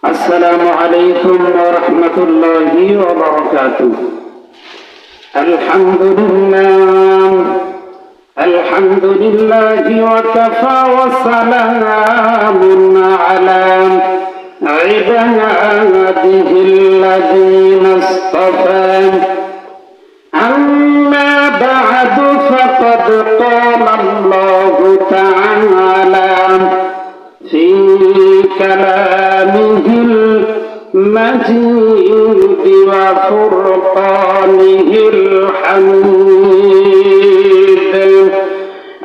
السلام عليكم ورحمة الله وبركاته. الحمد لله وكفى وسلام على عباده الذين اصطفى. أما بعد فقد قال الله تعالى في كلامه المجيد وفرقانه الحميد.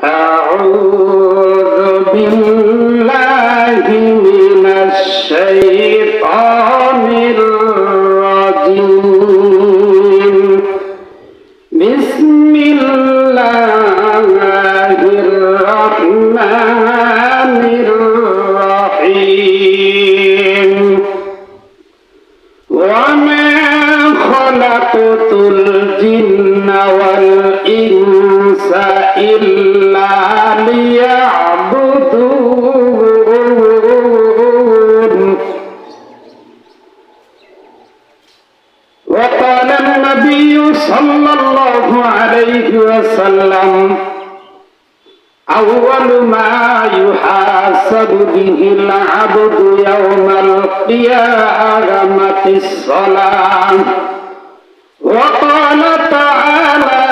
أعوذ بالله من الشيطان الرجيم. بسم الله الرحمن الرحيم. وما خلقت الجن والإنس إلا ليعبدون. وقال النبي صلى الله عليه وسلم: أول ما يحاسب به العبد يوم القيامة الصلاة. وقال تعالى: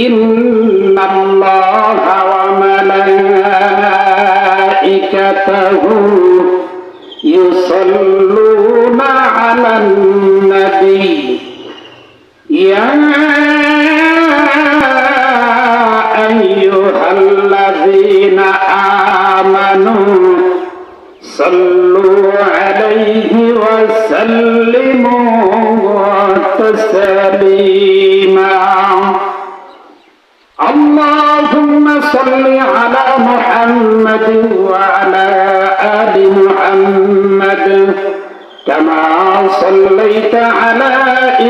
إن الله وملائكته يصلون على النبي يا أيها الذين آمنوا صلوا عليه وسلموا تسليما. اللهم صل على محمد وعلى آل محمد كما صليت على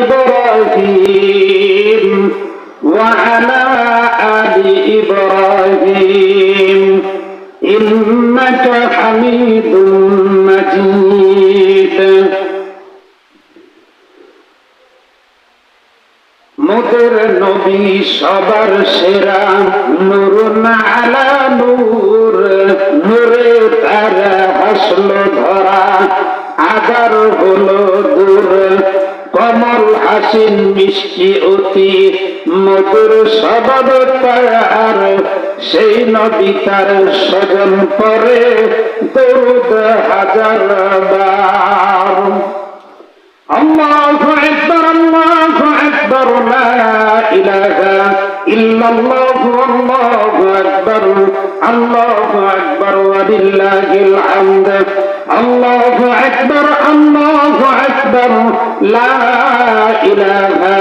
إبراهيم وعلى آل إبراهيم إنك حميد مجيد. মোদের নবী সবার সেরা, নূরুন আলা নূর, নূরে তার হাসলো ধরা, আদার হলো দূর, কমল হাসিন মিষ্টি অতি, মধুর স্বভাব তার, সেই নবী তার স্বজন পরে দরুদ হাজার বার। আল্লাহু আকবার, আল্লাহু আকবার, লা ইলাহা ইল্লাল্লাহু, আল্লাহু আকবার, আল্লাহু আকবার ওয়া লিল্লাহিল হামদ। আল্লাহু আকবার, আল্লাহু আকবার, লা ইলাহা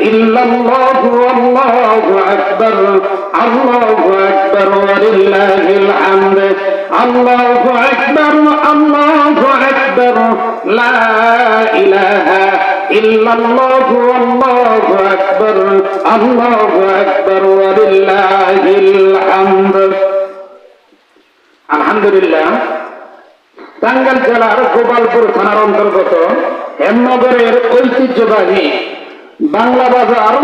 ইল্লাল্লাহু, আল্লাহু আকবার, আল্লাহু আকবার ওয়া লিল্লাহিল হামদ। আল্লাহু আকবার, আল্লাহু আকবার, লা ইলাহা ইল্লাল্লাহু, আল্লাহু আকবার, আল্লাহু আকবার ওয়া লিল্লাহিল হামদ। আলহামদুলিল্লাহ, টাঙ্গাইল জেলার গোপালপুর থানার অন্তর্গত হেমনগরের ঐতিহ্যবাহী বাংলা বাজার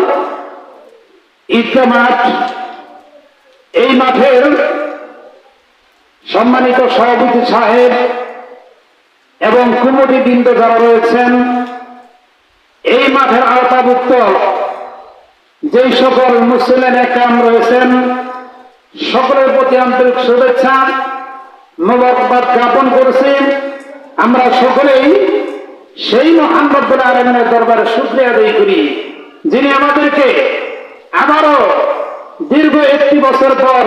ঈদগাহ মাঠ, এই মাঠের সম্মানিত সভাপতি সাহেব এবং কমিটি বৃন্দ যারা রয়েছেন, এই মাঠের আওতাভুক্ত যেই সকল মুসলিম একরাম রয়েছেন, সকলের প্রতি আন্তরিক শুভেচ্ছা মোবারকবাদ জ্ঞাপন করছি। আমরা সকলেই সেই মহান রব্বুল আলামিনের দরবারে শুকরিয়া আদায় করি, যিনি আমাদেরকে আবারও দীর্ঘ 1 বছর পর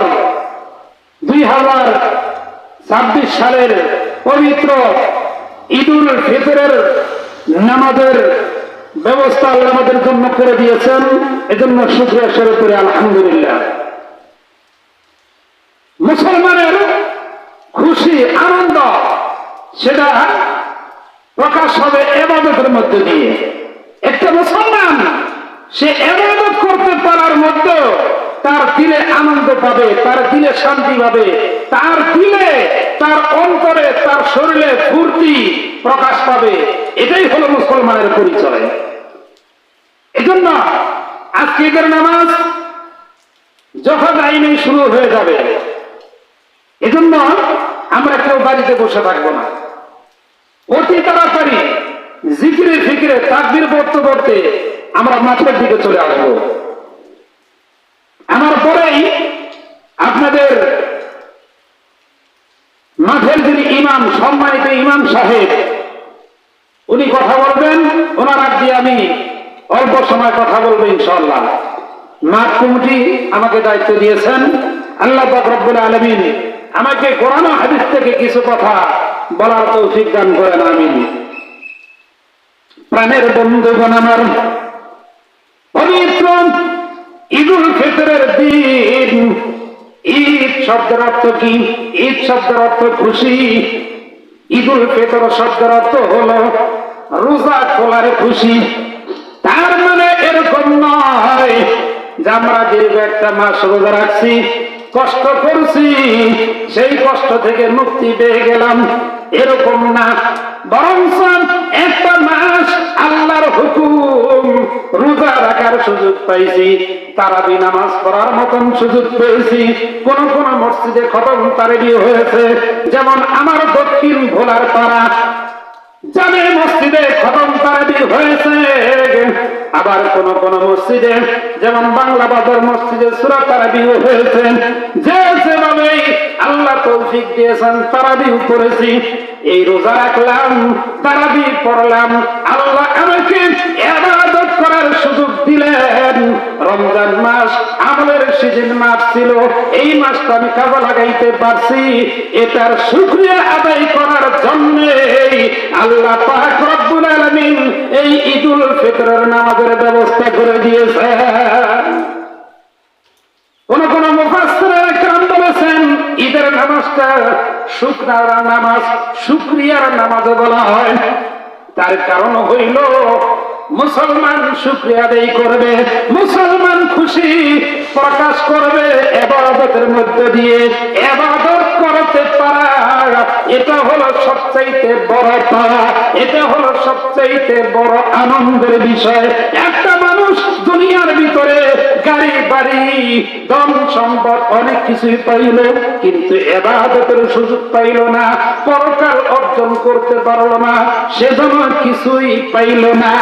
2026 সালের পবিত্র ঈদুল ফিতরের নামাজের ব্যবস্থা আল্লাহ আমাদের জন্য করে দিয়েছেন। এজন্য শুকরিয়া স্বরূপ করি আলহামদুলিল্লাহ। মুসলমানের খুশি আনন্দ সেটা প্রকাশ হবে ইবাদতের মধ্য দিয়ে। একটা মুসলমান সে ইবাদত করতে পারার মধ্যে তার দিলে আনন্দ পাবে, তার দিলে শান্তি পাবে, তার দিলে, তার অন্তরে, তার শরীরে ফুর্তি প্রকাশ পাবে। এটাই হলো মুসলমানের পরিচয়। এজন্য আজকে ঈদের নামাজ যখন আইনে শুরু হয়ে যাবে, এজন্য আমরা কেউ বাড়িতে বসে থাকবো না, অতি তাড়াতাড়ি জিকিরে ফিকিরে তাকবীর পড়তে পড়তে আমরা মাঠের দিকে চলে আসবো। আমার পরেই আপনাদের মাঠের যিনি ইমাম, সম্মানিত ইমাম সাহেব, উনি কথা বলবেন। ওনার আগ দিয়ে আমি অল্প সময় কথা বলবো ইনশাআল্লাহ। মাঠ কমিটি আমাকে দায়িত্ব দিয়েছেন। আল্লাহ পাক রব্বুল আলামিন আমাকে কোরআন ও হাদিস থেকে কিছু কথা বলার তৌফিক দান করেন, আমিন। প্রাণের বন্ধুগণ আমার, পবিত্র ঈদুল ফিতরের দিন। ঈদ শব্দের অর্থ কি? ঈদ শব্দের অর্থ খুশি। ঈদুল ফিতর শব্দের অর্থ হলো রোজা খোলার খুশি। তার মানে এরকম নয় যে আমরা দীর্ঘ একটা মাস রোজা রাখছি, কষ্ট করছি, সেই কষ্ট থেকে মুক্তি পেয়ে গেলাম, এরকম না। বরং একটা মাস আল্লাহর হুকুম রোজা রাখার সুযোগ পাইছি, তারাবি নামাজ পড়ার মতন সুযোগ পেয়েছি। কোন কোন মসজিদে খতম তারাবি হয়েছে, যেমন আমার দক্ষিণ ভোলার পাড়া জামে মসজিদে খতম তারাবি হয়েছে। আবার কোন কোন মসজিদে, যেমন বাংলা বাজার মসজিদে সূরা তারাবিও হয়েছে। যে যেভাবে আল্লাহ তৌফিক দিয়েছেন তারাবিও করেছি। এই রোজা রাখলাম, তারাবি পড়লাম, আল্লাহ আমাকে ইবাদত করার সুযোগ দিলেন। রমজান মাস আমলের সিজন মাস ছিল, এই মাসটা আমি কাজে লাগাইতে পারছি। এটার শুকরিয়া আদায় করার জন্য আল্লাহ পাক রব্বুল আলামিন এই ঈদুল ফিতরের নামাজের ব্যবস্থা করে দিয়েছে। কোন কোন মুফাসসিরিন کرام বলেছেন ঈদের নামাজটা শুকরার নামাজ, শুকরিয়ার নামাজ বলা হয়। তার কারণ হইল মুসলমান শুকরিয়া আদায় করবে, মুসলমান খুশি প্রকাশ করবে ইবাদতের মধ্য দিয়ে। ইবাদত করতে পারা এটা হলো সবচাইতে বড় পাওয়া, এটা হলো সবচাইতে বড় আনন্দের বিষয়। একটা মানুষ দুনিয়ার ভিতরে গাড়ি বাড়ি ধন সম্পদ অনেক কিছুই পাইল, কিন্তু ইবাদতের সুযোগ পাইল না, পরকাল অর্জন করতে পারল না, সেজন্য কিছুই পাইল না।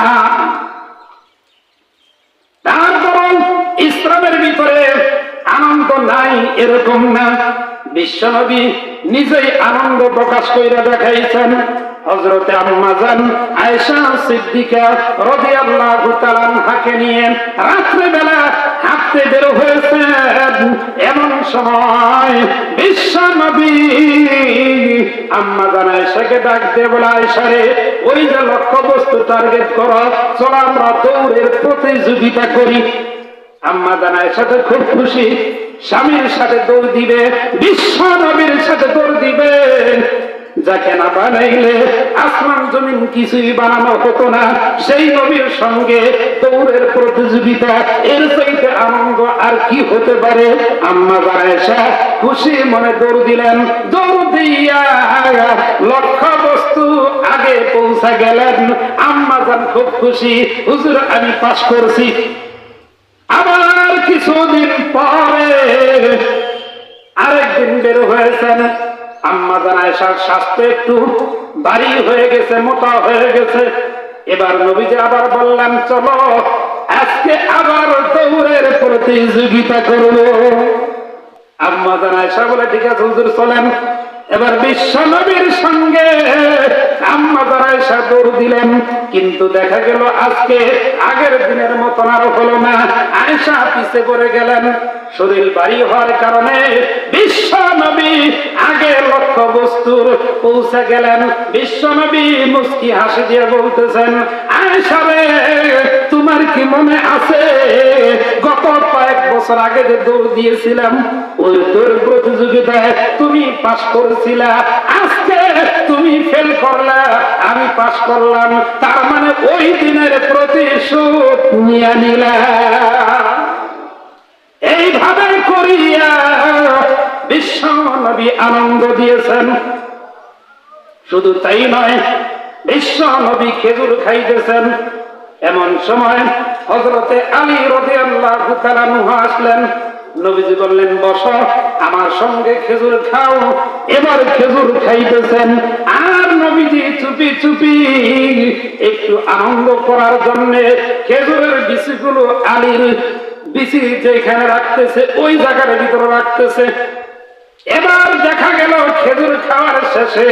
তারপর ইসলামের ভিতরে আনন্দ নাই এরকম না। বিশ্বনবী নিজেই আনন্দ প্রকাশ করে দেখাইছেন। হযরতে আম্মা জান আয়েশা সিদ্দিকা রাদিয়াল্লাহু তাআলা আনহাকে নিয়ে রাত্রে বেলা হাঁটতে বের হয়েছেন। এমন সময় বিশ্বনবী আম্মা জান আয়েশাকে ডাক দিয়ে বলে, আয়েশা রে, ওই যে লক্ষ্য বস্তু টার্গেট করো, চলো আমরা দৌড়ের প্রতিযোগিতা করি। আম্মা জান আয়েশা তো খুব খুশি, স্বামীর সাথে দৌড় দিবে, বিশ্ব নবীর সাথে দৌড় দিবে। যাকে না বানাইলে আসমান জমিন কিছুই বানানো হতো না, সেই নবীর সঙ্গে দৌড়ের প্রতিযোগিতা, এর চাইতে আনন্দ আর কি হতে পারে। আম্মা জান আয়েশা খুশি মনে দৌড় দিলেন। দৌড় দিয়া লক্ষ্য বস্তু আগে পৌঁছা গেলেন। আম্মা জান খুব খুশি, হুজুর আমি পাস করছি। আবার কিছুদিন পরে আরেকদিন বের হয়েছেন। আম্মা জান আয়েশার স্বাস্থ্য একটু ভারী হয়ে গেছে, মোটা হয়ে গেছে। এবার নবীজি আবার বললেন, চলো আজকে আবার দৌড়ের প্রতিযোগিতা করব। আম্মা জান আয়েশা বলে, ঠিক আছে হুজুর চলেন। এবার বিশ্ব নবীর সঙ্গে আম্মা জান আয়েশা দৌড় দিলেন, কিন্তু দেখা গেল আজকে আগের দিনের মতন আর হলো না। আয়েশা পিছে পড়ে গেলেন। শরীর ভারী হওয়ার কারণে বিশ্ব নবী আগে লক্ষ্য বস্তুর পৌঁছে গেলেন। বিশ্ব নবী মুস্কি হাসি দিয়ে বলতেছেন, আয়েশা রে, তোমার কি মনে আছে গত কয়েক বছর আগে যে দৌড় দিয়েছিলাম, ওই দৌড় প্রতিযোগিতায় তুমি পাস করেছিলা, আজকে তুমি ফেল করলা, আমি পাস করলাম, তার মানে ওই দিনের প্রতিশোধ নিয়ে নিলা। এইভাবে করিয়া বিশ্ব নবী আনন্দ দিয়েছেন। শুধু তাই নয়, বিশ্ব নবী খেজুর খাইতেছেন। এমন সময় হযরতে আলী রাদিয়াল্লাহু তাআলা আনহু আসলেন। নবীজি বললেন, বসো, আমার সঙ্গে খেজুর খাও। এবার খেজুর খাইতেছেন, আর নবীজি চুপি চুপি একটু আনন্দ করার জন্য খেজুরের বিচিগুলো আলীর বিচি যেখানে রাখতেছে ওই জায়গার ভিতরে রাখতেছে। এবার দেখা গেল খেজুর খাওয়ার শেষে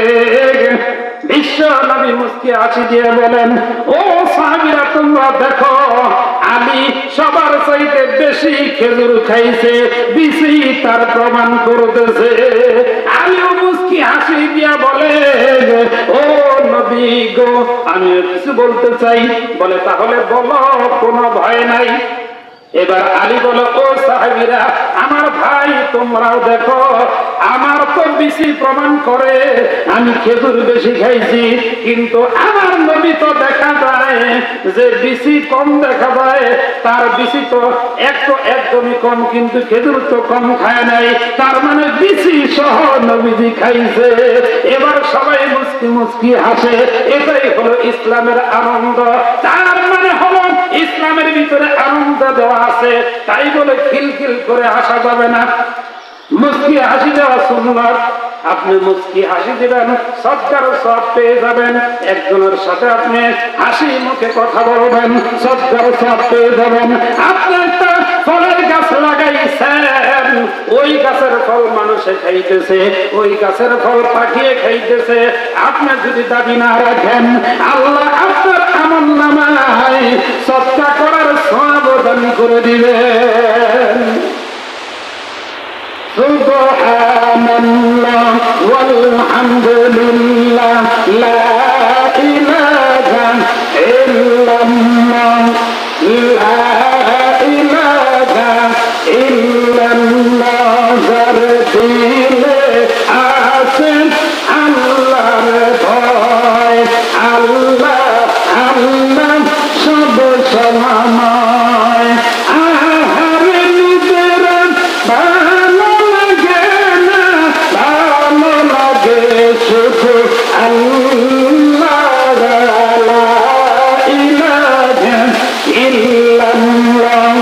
বিশ্ব নবী মুস্কি হাসি দিয়ে বলেন, ও সাহাবীরা, তোমরা দেখো, আলী সবার চাইতে বেশি খেজুর খাইছে, বিচি তার প্রমাণ করতেছে। আলীও মুস্কি হাসি দিয়া বলে, ও নবী গো, আমি কিছু বলতে চাই। বলে, তাহলে বলো, কোনো ভয় নাই। এবার আলী বলো, ও সাহাবীরা, আমার ভাই, তোমরাও দেখো, আমার তো বিচি প্রমাণ করে আমি খেজুর বেশি খাইছি, কিন্তু আমার নবী তো দেখা যায় যে বিচি কম দেখা যায়, তার বিচি তো একদমই কম, কিন্তু খেজুর তো কম খায় নাই, তার মানে বিচি সহ নবীজি খাইছে। এবার সবাই মুস্কি মুস্কি হাসে। এটাই হলো ইসলামের আনন্দ। তার মানে হলো ইসলামের ভিতরে আনন্দ দেওয়া আছে, তাই বলে খিলখিল করে হাসা যাবে না। মুস্কি হাসি দেওয়া সুন্নাত। আপনি মুস্কি হাসি দিবেন, সদকার সওয়াব পেয়ে যাবেন। একজনের সাথে আপনি হাসি মুখে কথা বলবেন, সদকার সওয়াব পেয়ে যাবেন। আপনি একটা ফলের গাছ লাগাইছেন, ওই গাছের ফল মানুষে খাইতেছে, ওই গাছের ফল পাখিয়ে খাইতেছে। আপনি যদি দাবি না রাখেন, আল্লাহ আপনার আমলনামায় সদকা করার সওয়াব দান করে দিবেন। সুবহানাল্লাহ ওয়ালহামদুলিল্লাহ লা ইলাহা ইল্লাল্লাহ লা ইলাহা ইল্লাল্লাহ। যার দিলে আছে আল্লাহর ভয়, আল্লাহ আল্লাহ সব সময়। আহারে নিজের ভালো লাগে না, ভালো লাগে শুধু আল্লাহ। লা ইলাহা ইল্লাল্লাহ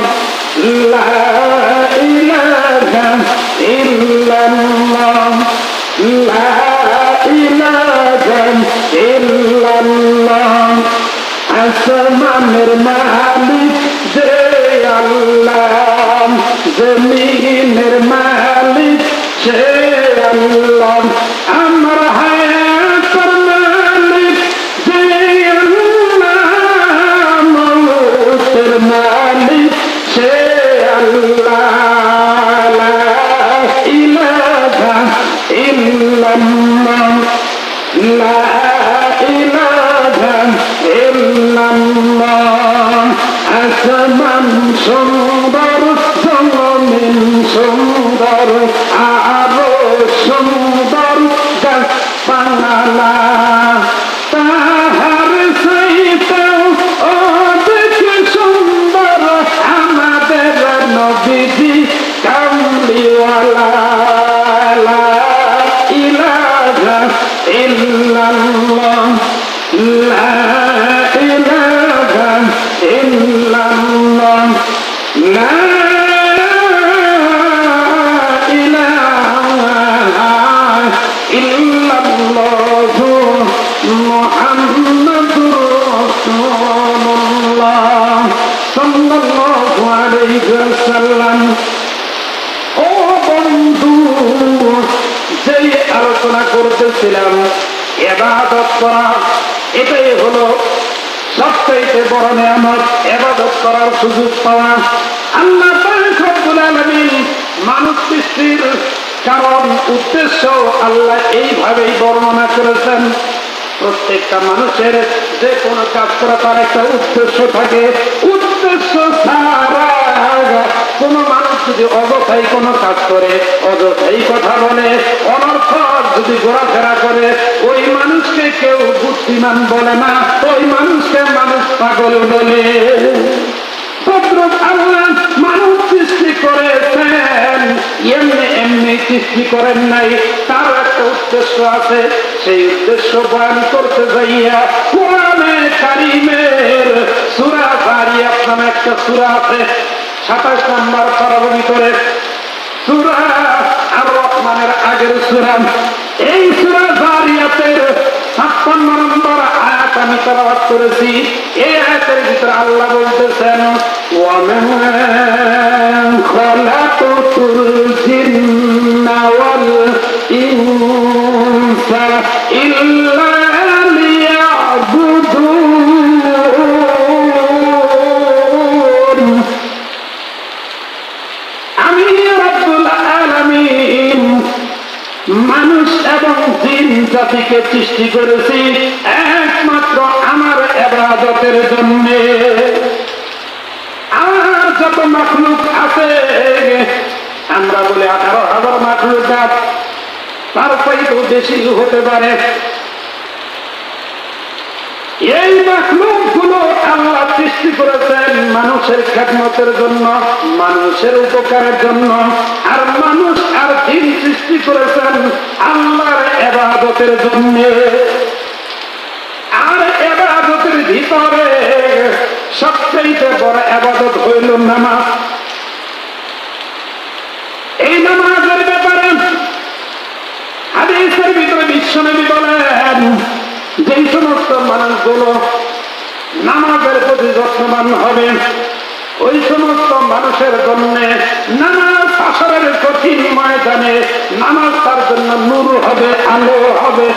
লা ইলাহা ইল্লাল্লাহ লা ইলাহা ইল্লাল্লাহ। আসমানের মালিক যে আল্লাহ, জমিনের মালিক সে আল্লাহ, আমার হায়াতের মালিক যে আল্লাহ, মৌতের মালিক সে আল্লাহ। লা ইলাহা ইল্লাল্লাহ লা ইলাহা ইল্লাল্লাহ। আসমান সুন্দর, জমিন সুন্দর, আরো সুন্দর গাছপালা, তাহার চাইতেও অধিক সুন্দর আমাদের নবীজি কামলিওয়ালা। লা ইলাহা ইল্লাল্লাহ লা ইলাহা ইল্লাল্লাহ লা ইলাহা ইল্লাল্লাহ মুহাম্মাদুর রাসূলুল্লাহ সাল্লাল্লাহু আলাইহি ওয়াসাল্লাম। ও বন্ধু, যেই আলোচনা করতেছিলাম ইবাদত করা, এটাই হলো সবচেয়ে বড় নিয়ামত। ইবাদত করার সুযোগ পাওয়া। আল্লাহ পাক রব্বুল আলামিন মানুষ সৃষ্টির কারণ, উদ্দেশ্য আল্লাহ এইভাবেই বর্ণনা করেছেন। প্রত্যেকটা মানুষের যে কোনো কাজ করা তার একটা উদ্দেশ্য থাকে। উদ্দেশ্য ছাড়া কোন মানুষ যদি অযথাই কোনো কাজ করে, অযথাই কথা বলে, অনর্থক যদি ঘোরাফেরা করে, ওই মানুষকে কেউ বুদ্ধিমান বলে না, ওই মানুষকে মানুষ পাগল বলে। তদ্রুপ আল্লাহ মানুষ সৃষ্টি করেছেন, এমনি এমনি সৃষ্টি করেন নাই, তার একটা উদ্দেশ্য আছে। সেই উদ্দেশ্য বয়ান করতে যাইয়া কোরআনে কারীমের সূরা যারিয়াত নামে একটা সূরা আছে, 27 নম্বর পারার ভিতরে সূরা আর রহমানের আগের সূরা, এই সূরা যারিয়াতের 56 নম্বর আয়াত আমি তেলাওয়াত করেছি। এই আয়াতের ভিতরে আল্লাহ বলতেছেন, ওয়া মা খালাকুতুল জিন্না ওয়াল ইনসা ইল্লা লিয়াবুদুন। আমি রব্বুল আলামিন মানুষ এবং জিন জাতিকে সৃষ্টি করেছি একমাত্র আমার ইবাদতের জন্য। আর যত মাখলুক আছে, আমরা বলি 18,000 মাখলুক, তার চাইতেও বেশি হতে পারে। এই মাখলুক গুলো আল্লাহ সৃষ্টি করেছেন মানুষের খেদমতের জন্য, মানুষের উপকারের জন্য। আর মানুষ আর জিন সৃষ্টি করেছেন আল্লাহর ইবাদতের জন্য। আর ইবাদতের ভিতরে সবচেয়ে বড় ইবাদত হইল নামাজ। এই নামাজের ব্যাপারে হাদিসের ভিতরে বিশ্বনবী বলেন, যেই সমস্ত মানুষগুলো নামাজের প্রতি যত্নবান হবে, ওই সমস্ত মানুষের জন্য নামাজ হাসরের কঠিন ময়দানে নামাজ তার জন্য নূর হবে, আলো হবে।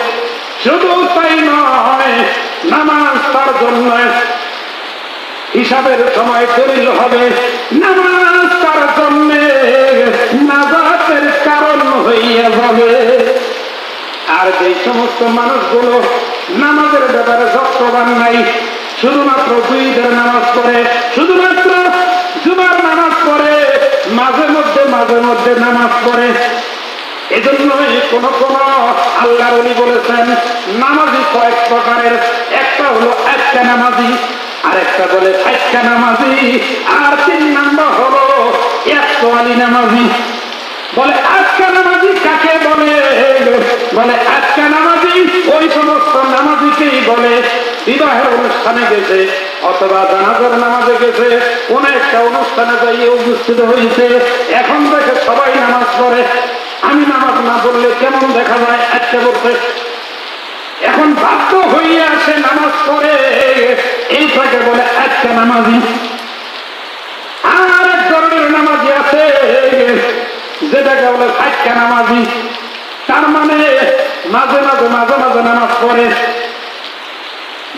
শুধু তাই নয়, নামাজ তার জন্য হিসাবের সময় দলিল হবে, নামাজ তার জন্য নাজাতের কারণ হইয়া যাবে। আর যে সমস্ত মানুষগুলো নামাজের ব্যাপারে যত্নবান নাই, শুধুমাত্র 2 ঈদের নামাজ পড়ে, শুধুমাত্র জুমার নামাজ পড়ে, মাঝে মধ্যে নামাজ পড়ে, এজন্যই কোন কোন আল্লাহর ওলি বলেছেন নামাজি কয়েক প্রকারের। একটা হলো একটা নামাজি, আর একটা বলে 5টা নামাজি, আর 3 নম্বর হলো 100 নামাজি। বলে আজকা নামাজি কাকে বলে? বলে আজকা নামাজি ওই সমস্ত নামাজিকেই বলে বিবাহের অনুষ্ঠানে গেছে অথবা জানাজার নামাজে গেছে, কোন একটা অনুষ্ঠানে যাইয়ে উপস্থিত হয়েছে, এখন দেখে সবাই নামাজ পড়ে, আমি নামাজ না পড়লে কেমন দেখা যায়, আজকে বলছে, এখন বাধ্য হইয়া আসে নামাজ পড়ে, এইটাকে বলে আজকা নামাজি। আর এক ধরনের নামাজি আছে যেটাকে বলে 5টা নামাজি, তার মানে মাঝে মাঝে নামাজ পড়ে,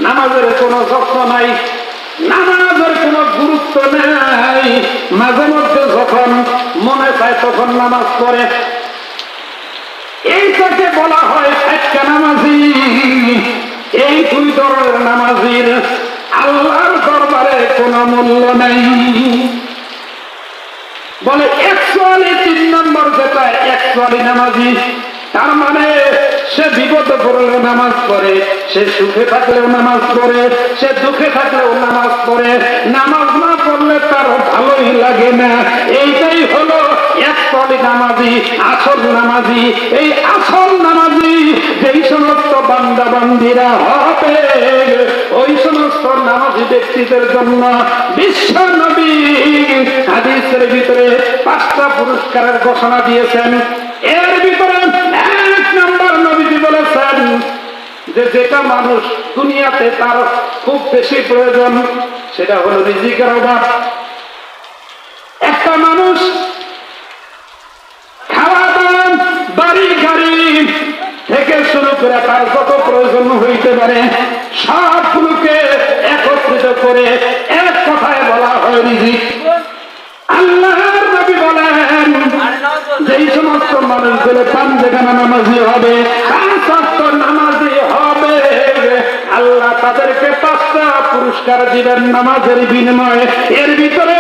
নামাজের কোনো যত্ন নাই, নামাজের কোনো গুরুত্ব নাই, মাঝে মধ্যে যখন মনে চায় তখন নামাজ পড়ে, এইটাকে বলা হয় 5টা নামাজি। এই 2 ধরনের নামাজির আল্লাহর দরবারে কোনো মূল্য নাই। বলে 103 নম্বর যেটা 100 নামাজি, তার মানে সে বিপদে পড়লেও নামাজ পড়ে, সে সুখে থাকলেও নামাজ পড়ে, সে দুঃখে থাকলেও নামাজ পড়ে, নামাজ না পড়লে তার ভালোই লাগে না। এইটাই হলো 100 নামাজি, আসল নামাজি। এই আসল নামাজি যেই সমস্ত বান্দা বান্দিরা হবে, ওই সমস্ত নামাজি ব্যক্তিদের জন্য বিশ্ব নবী হাদিসের ভিতরে 5টা পুরস্কারের ঘোষণা দিয়েছেন। এর ভিতরে 1 নম্বর নবীজি বলেছেন যে যেটা মানুষ দুনিয়াতে তার খুব বেশি প্রয়োজন সেটা হলো রিজিকের অভাব। একটা মানুষ খাওয়া দাওয়া, বাড়ি গাড়ি থেকে শুরু করে তার যত প্রয়োজন হইতে পারে সবগুলোকে একত্রিত করে এক কথায় বলা হয় রিজিক। আল্লাহর নবী বলেন যেই সমস্ত মানুষগুলো পাঞ্জেখানা নামাজি হবে, 5 ওয়াক্ত নামাজি হবে, আল্লাহ তাদেরকে 5টা পুরস্কার দিবেন নামাজের বিনিময়ে। এর ভিতরে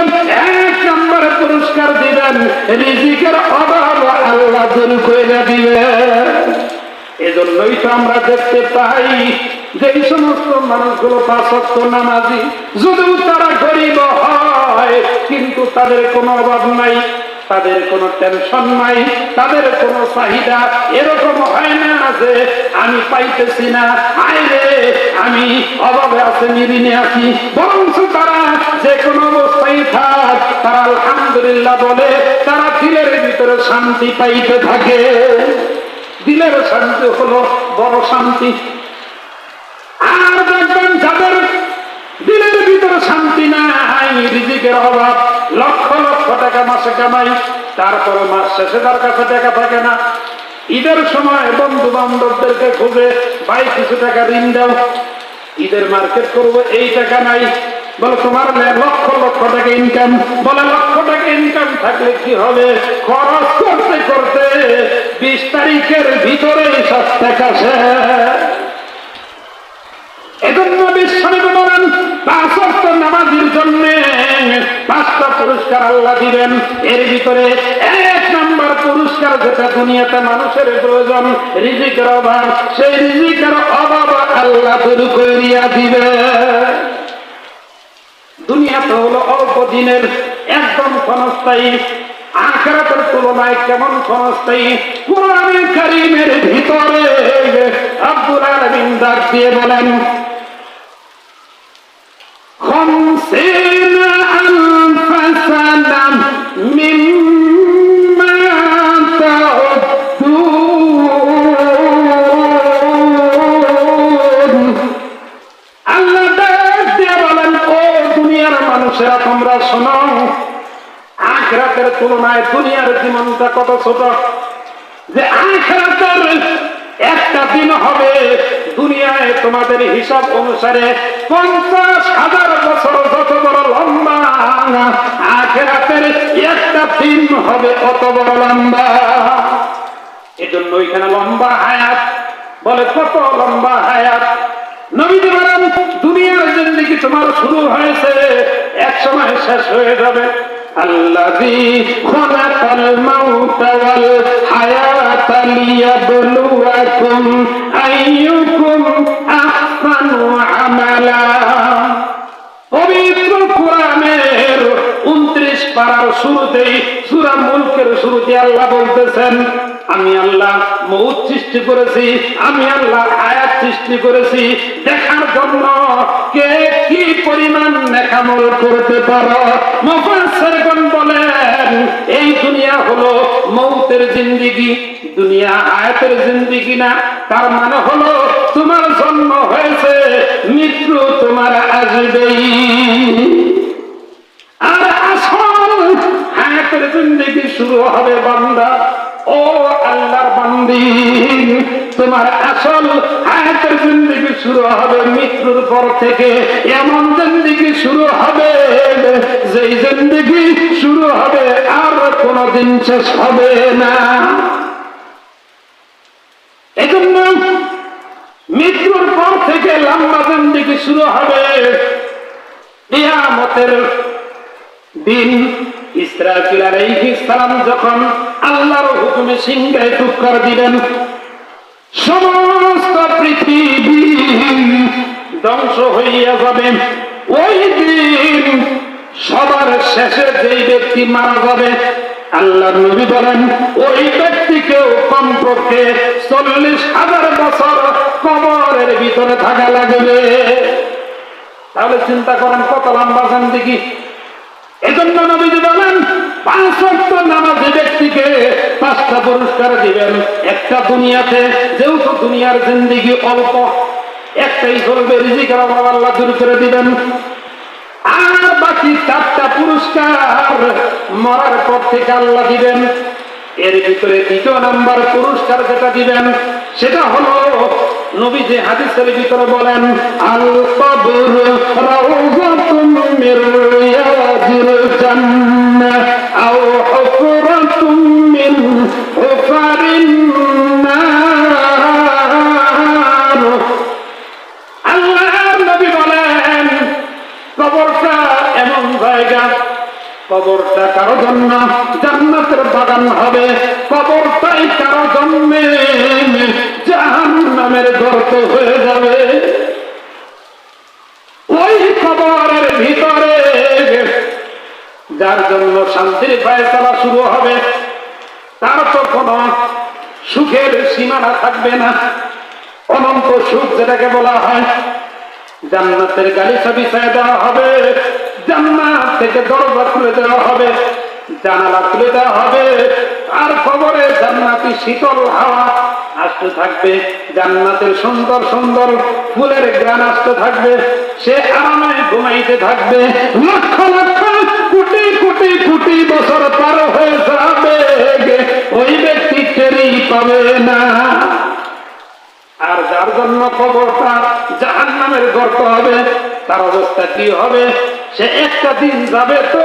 1 নম্বর পুরস্কার দিবেন রিজিকের অভাব আল্লাহ দূর করে দিবেন। এজন্যই তো আমরা দেখতে পাই যে সমস্ত মানুষগুলো 5 ওয়াক্ত নামাজি, যদিও তারা গরিব হয় কিন্তু তাদের কোনো অভাব নাই, তাদের কোনো টেনশন নাই, তাদের কোনো চাহিদা এরকম হয় না যে আমি পাইতেছি না, আইরে আমি অভাবে আছি, ঋণে আছি। বরঞ্চ তারা যে কোনো অবস্থায় থাক, তারা আলহামদুলিল্লাহ বলে, তারা দিলের ভিতরে শান্তি পাইতে থাকে। দিলের শান্তি হলো বড় শান্তি। আর দেখবেন যাদের দিলের ভিতরে শান্তি নাই, রিজিকের অভাব, লক্ষ লক্ষ টাকা মাসে কামাই, তারপরে মাস শেষে তার কাছে টাকা থাকে না। ঈদের সময় বন্ধু বান্ধবদেরকে খুঁজে, ভাই কিছু টাকা ঋণ দাও, ঈদের মার্কেট করবো, এই টাকা নাই। বলে তোমার লক্ষ লক্ষ টাকা ইনকাম। বলে লক্ষ টাকা ইনকাম থাকলে কি হবে, খরচ করতে করতে 20 তারিখের ভিতরে সব টাকা শেষ। এজন্য বিশ্বনবী বলেন 5 ওয়াক্ত নামাজের জন্য 5টা পুরস্কার আল্লাহ দিবেন। এর ভিতরে 1 নাম্বার পুরস্কার, যেটা দুনিয়াতে মানুষের প্রয়োজন, রিজিকের অভাব, সেই রিজিকের অভাব আল্লাহ দূর করিয়া দিবে। দুনিয়াতে হলো অল্প দিনের, একদম ক্ষণস্থায়ী। আখিরাতের তুলনায় কেমন ক্ষণস্থায়ী? কুরআনে কারীমের ভিতরে রব্বুল আলামিন ডাক দিয়ে বলেন, خمسين ألف سنة مما تعدون। আল্লাহ ডাক দিয়ে বলেন, ও দুনিয়ার মানুষেরা তোমরা শোনো, আখিরাতের তুলনায় দুনিয়ার জীবনটা কত ছোট। যে আখিরাতের একটা দিন হবে দুনিয়ায় তোমাদের হিসাব অনুসারে 50,000 বছর যত বড় লম্বা, আখিরাতের একটা দিন হবে অত বড় লম্বা। এজন্য ওইখানে লম্বা হায়াত বলে, কত লম্বা হায়াত। নবীজি বলেন, দুনিয়ার জিন্দেগি তোমার শুরু হয়েছে, এক সময় শেষ হয়ে যাবে। الذي خلق الموت والحياة ليبلوكم أيكم أحسن عملا। পবিত্র কোরআনের 29 পারার শুরুতেই, সূরা মুলকের শুরুতে আল্লাহ বলতেছেন, আমি আল্লাহ মউত সৃষ্টি করেছি, আমি আল্লাহ হায়াত সৃষ্টি করেছি দেখার জন্য কে কি পরিমাণ নেকামল করতে পারো। মুফাসসিরগণ বলেন, এই দুনিয়া হলো মউতের জিন্দেগি, দুনিয়া হায়াতের জিন্দেগি না। তার মানে হলো তোমার জন্ম হয়েছে, মৃত্যু তোমার আসবেই। আর আসল হায়াতের জিন্দেগি শুরু হবে বান্দা, ও আল্লাহর বান্দি, তোমার আসল হায়াতের জিন্দেগি শুরু হবে মৃত্যুর পর থেকে। এমন জিন্দেগি শুরু হবে যেই জিন্দেগি শুরু হবে আর কোনদিন শেষ হবে না। এজন্য মৃত্যুর পর থেকে লম্বা জিন্দেগি শুরু হবে। কিয়ামতের দিন ইসরাফিল আলাইহিস সালাম যখন আল্লাহর হুকুমে সিংহায় টুকর দিবেন, সমস্ত পৃথিবী ধ্বংস হইয়া যাবে। ওই দিন সবার শেষে যেই ব্যক্তি মারা যাবে, আল্লাহর নবী বলেন, ওই ব্যক্তিকেও কমপক্ষে 40,000 বছর কবরের ভিতরে থাকা লাগবে। তাহলে চিন্তা করেন কত লম্বা জিন্দেগি। এজন্য নবীজি বলেন, 5 ওয়াক্ত নামাজি ব্যক্তিকে 5টা পুরস্কার দিবেন। একটা দুনিয়াতে, যেহেতু দুনিয়ার জিন্দেগি অল্প, একটাই চলবে, রিজিকের অভাব আল্লাহ দূর করে দিবেন। আর বাকি 4টা পুরস্কার মরার পর থেকে আল্লাহ দিবেন। এর ভিতরে 2 নাম্বার পুরস্কার যেটা দিবেন সেটা হলো, নবীজি হাদিসের ভিতরে বলেন, আল কবর রাউযাতুম মির রিয়াদিল জান্নাহ আও হুফরাতুম মিন হুফারিন নার। আল্লাহর নবী বলেন, কবরটা এমন জায়গা, কবরটা কারো জন্য জান্নাতের বাগান হবে, কবরটাই কারো জন্মে জাহান্নামের গর্ত হয়ে যাবে। শান্তির ফয়সালা শুরু হবে, তার তো কোনো সুখের সীমানা থাকবে না। অনন্ত সুখ যেটাকে বলা হয়, জান্নাতের গালিচা বিছায় দেওয়া হবে, জান্নাত থেকে দরজা খুলে দেওয়া হবে, জানালা খুলে দেওয়া হবে, আর কবরে জান্নাতি শীতল হাওয়া আসতে থাকবে, জান্নাতের সুন্দর সুন্দর ফুলের গ্রান আসতে থাকবে, সে আরামে ঘুমাইতে থাকবে। লক্ষ লক্ষ কোটি কোটি কোটি বছর পার হয়ে যাবে, ওই ব্যক্তি টেরই পাবে না। আর যার জন্য কবরটা জাহান্নামের গর্ত হবে, তার অবস্থা কি হবে? সে একটা দিন যাবে তো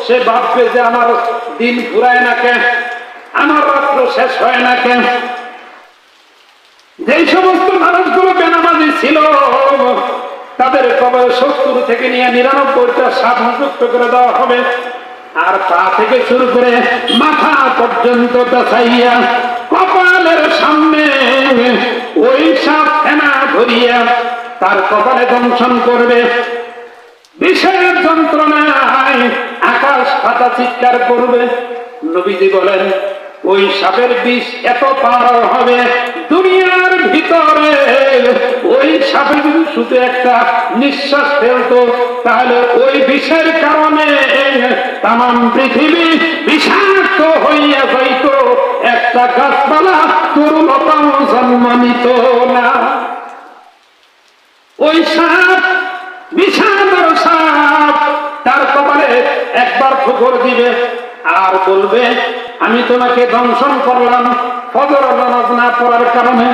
সে ভাববে যে আমার দিন ঘুরায় না কেন, আমার রাত্র শেষ হয় না কেন। যেই সমস্ত মানুষগুলো বেনামাজি ছিল, তাদের কবর 70 থেকে নিয়ে 99টা সাপ মুক্ত করে দেওয়া হবে, আর পা থেকে শুরু করে মাথা পর্যন্ত পেঁচাইয়া কপালের সামনে ওই সাপ ফেনা ধরিয়া তার কপালে দংশন করবে। বিষের যন্ত্রণায় আকাশ ফাটা চিৎকার করবে। নবীজি বলেন, ওই সাপের বিষ এত পার হবে, দুনিয়ার ভিতরে ওই সাপে যদি শুধু একটা নিঃশ্বাস ফেলতো, তাহলে ওই বিষের কারণে তামাম পৃথিবী বিষাক্ত হইয়া যাইত, একটা গাছপালা তরুলতাও জন্ম নিত না। ওই সাপ বিষাক্ত সাপ তার কপালে একবার ঠোকর দিবে আর বলবে, আমি তোমাকে দংশন করলাম ফজর নামাজ না পড়ার কারণে।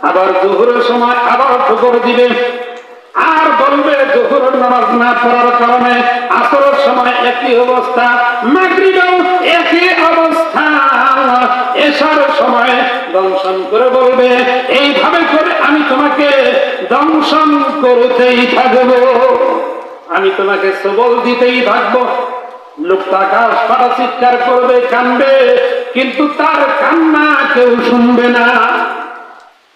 আবার জোহরের সময় আবার ঠোকর দিবে আর বলবে, জোহরের নামাজ না পড়ার কারণে। আসরের সময় একই অবস্থা, মাগরিবেও একই অবস্থা, এশার সময় দংশন করে বলবে, এইভাবে করে আমি তোমাকে দংশন করতেই থাকবো, আমি তোমাকে সবল দিতেই থাকবো। লোকটা আকাশ ফাটা চিৎকার করবে, কানবে, কিন্তু তার কান্না কেউ শুনবে না।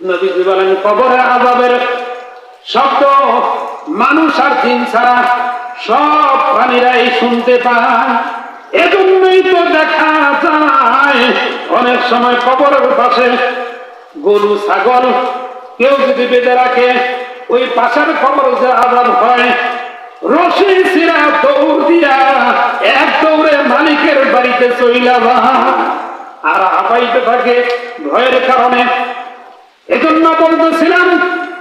নবীজি বলেন, কবরে আযাবের শব্দ মানুষ আর জিন ছাড়া সব প্রাণীরাই শুনতে পায়। এজন্যই তো দেখা যায় অনেক সময় কবরের পাশে গরু ছাগল কেউ যদি বেঁধে রাখে, ওই পাশের কবর যে আযাব হয়, রশি ছিঁড়া দৌড় দিয়া এক দৌড়ে মালিকের বাড়িতে চইলা আর হাঁপাইতে থাকে ভয়ের কারণে। এজন্য বলতেছিলাম,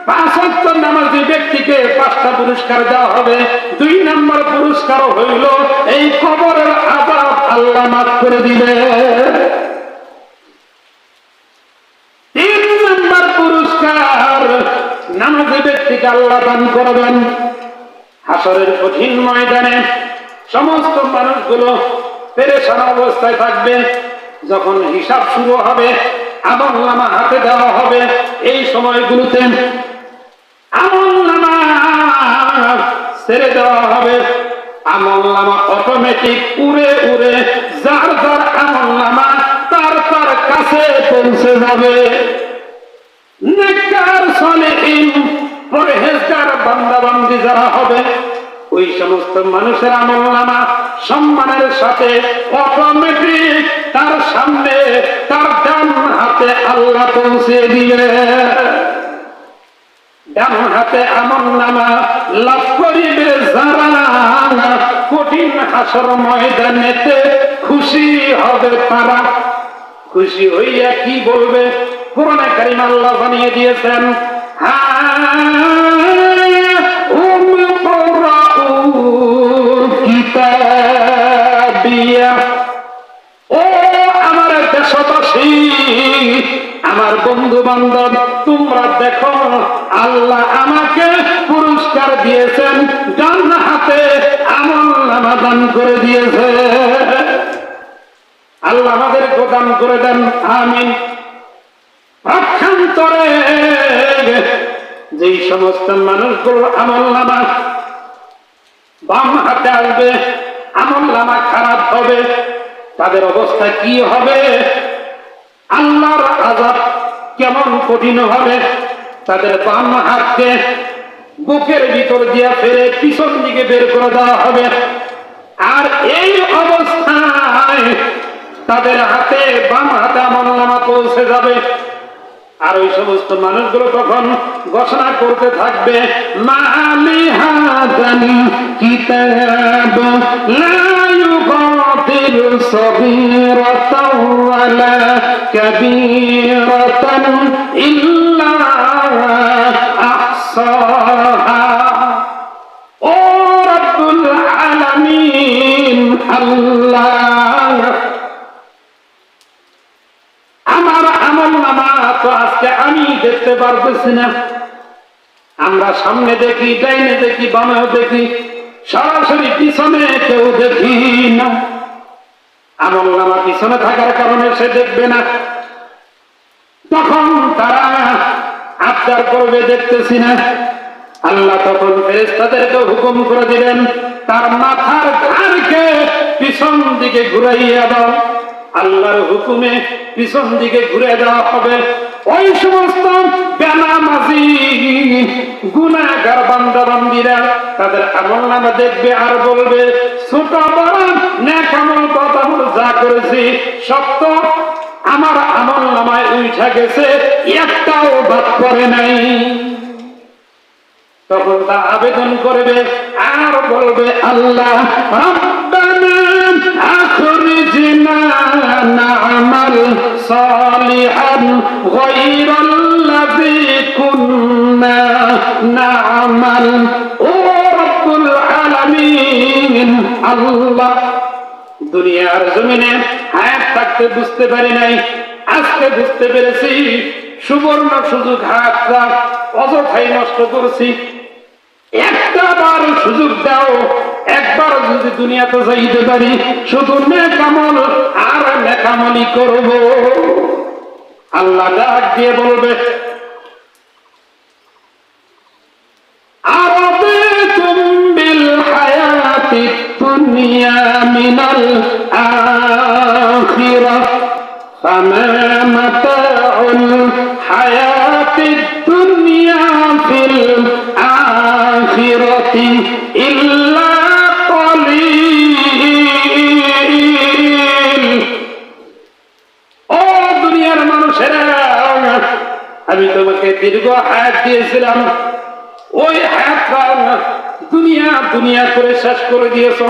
5 ওয়াক্ত নামাজি ব্যক্তিকে 5টা পুরস্কার দেওয়া হবে। 2 নম্বর পুরস্কার হইল এই কবরের আযাব আল্লাহ মাফ করে দিবে। 3 নম্বর পুরস্কার নামাজি ব্যক্তিকে আল্লাহ দান করবেন। হাসরের কঠিন ময়দানে সমস্ত মানুষগুলো পেরেশান অবস্থায় থাকবে। যখন হিসাব শুরু হবে, আমলনামা হাতে দেওয়া হবে, এই সময়গুলোতে আমলনামা ছেড়ে দেওয়া হবে। আমলনামা অটোমেটিক উড়ে উড়ে যার যার আমলনামা তার তার কাছে পৌঁছে যাবে। নেককার সালেহিন পরহেজগার বান্দা বান্দি যারা হবে, ওই সমস্ত মানুষের আমলনামা সম্মানের সাথে অটোমেটিক তার সামনে তার ডান হাতে আল্লাহ পৌঁছে দিবে। ডান হাতে আমলনামা লাভ করিবে যারা, কঠিন হাসর ময়দানেতে খুশি হবে তারা। খুশি হইয়া কি বলবে? কোরআনে কারীম আল্লাহ জানিয়ে দিয়েছেন, ও আমার দেশবাসী, আমার বন্ধু বান্ধব, তোমরা দেখো আল্লাহ আমাকে পুরস্কার দিয়েছেন, ডান হাতে আমলনামা দান করে দিয়েছে। আল্লাহ আমাদের দান করে দেন, আমিন। পক্ষান্তরে যেই সমস্ত মানুষগুলো আমলনামা বাম হাতে আসবে, আমলনামা খারাপ হবে, তাদের অবস্থা কি হবে? আল্লাহর আযাব কেমন কঠিন হবে। তাদের বাম হাতকে বুকের ভিতর দিয়ে ফেলে পিছন দিকে বের করে দেওয়া হবে। আর এই অবস্থায় তাদের হাতে বাম হাতে আমলনামা পৌঁছে যাবে। আর ওই সমস্ত মানুষগুলো তখন ঘোষণা করতে থাকবে, মালি হাদাল কিতাব লা ইউগাদিরু সগীরাতাও ওয়ালা কাবীরাতান ইল্লা আহসাহা। ও রব্বুল আলামিন আল্লাহ, আমার আমলনামা তো আজকে আমি দেখতে পারতেছি না। আমরা সামনে দেখি, ডাইনে দেখি, বামেও দেখি, সরাসরি পিছনে কেউ দেখি না। আমলনামা পিছনে থাকার কারণে সে দেখবে না। তখন তারা আবদার করবে, দেখতেছি না। আল্লাহ তখন ফেরেশতাদেরকে হুকুম করে দিলেন, তার মাথার ঘাড়কে পিছন দিকে ঘুরাইয়া দাও। আল্লাহর হুকুমে পিছন দিকে ঘুরে দেওয়া হবে। ওই সমস্ত বেনামাজি গুনাহগার বান্দা বান্দীরা তাদের আমলনামা দেখবে আর বলবে, ছোট বড় নেক আমল বদ আমল যা করেছি সব তো আমার আমলনামায় উঠে গেছে, একটাও বাদ পড়ে নাই। তখন তা আবেদন করবে আর বলবে, আল্লাহ রব্বানা আখরিজনা না'মাল সালিহান গায়রাল্লাযী কুন্না না'মাল। ও রব্বুল আলামিন আল্লাহ, দুনিয়ার জমিনে হায়াত থাকতে বুঝতে পারি নাই, আজকে বুঝতে পেরেছি। সুবর্ণ সুযোগ হাতটা অযথাই নষ্ট করছি। একটা বার সুযোগ দাও, একবার যদি দুনিয়াতে যাইতে পারি, শুধু নেক আমল আর নেকামলি করব। আল্লাহ ডাক দিয়ে বলবে, আরাদিতুম বিল হায়াতিদ দুনিয়া মিনাল আখিরাহ ফামা মাতাউল হায়াতিদ দুনিয়া ফিল আখিরাতি ইল্লা কলিল। ও দুনিয়ার মানুষেরা, আমি তোমাকে দীর্ঘ হায়াত দিয়েছিলাম, ওই হায়াতটা দুনিয়া দুনিয়া করে শেষ করে দিয়েছ,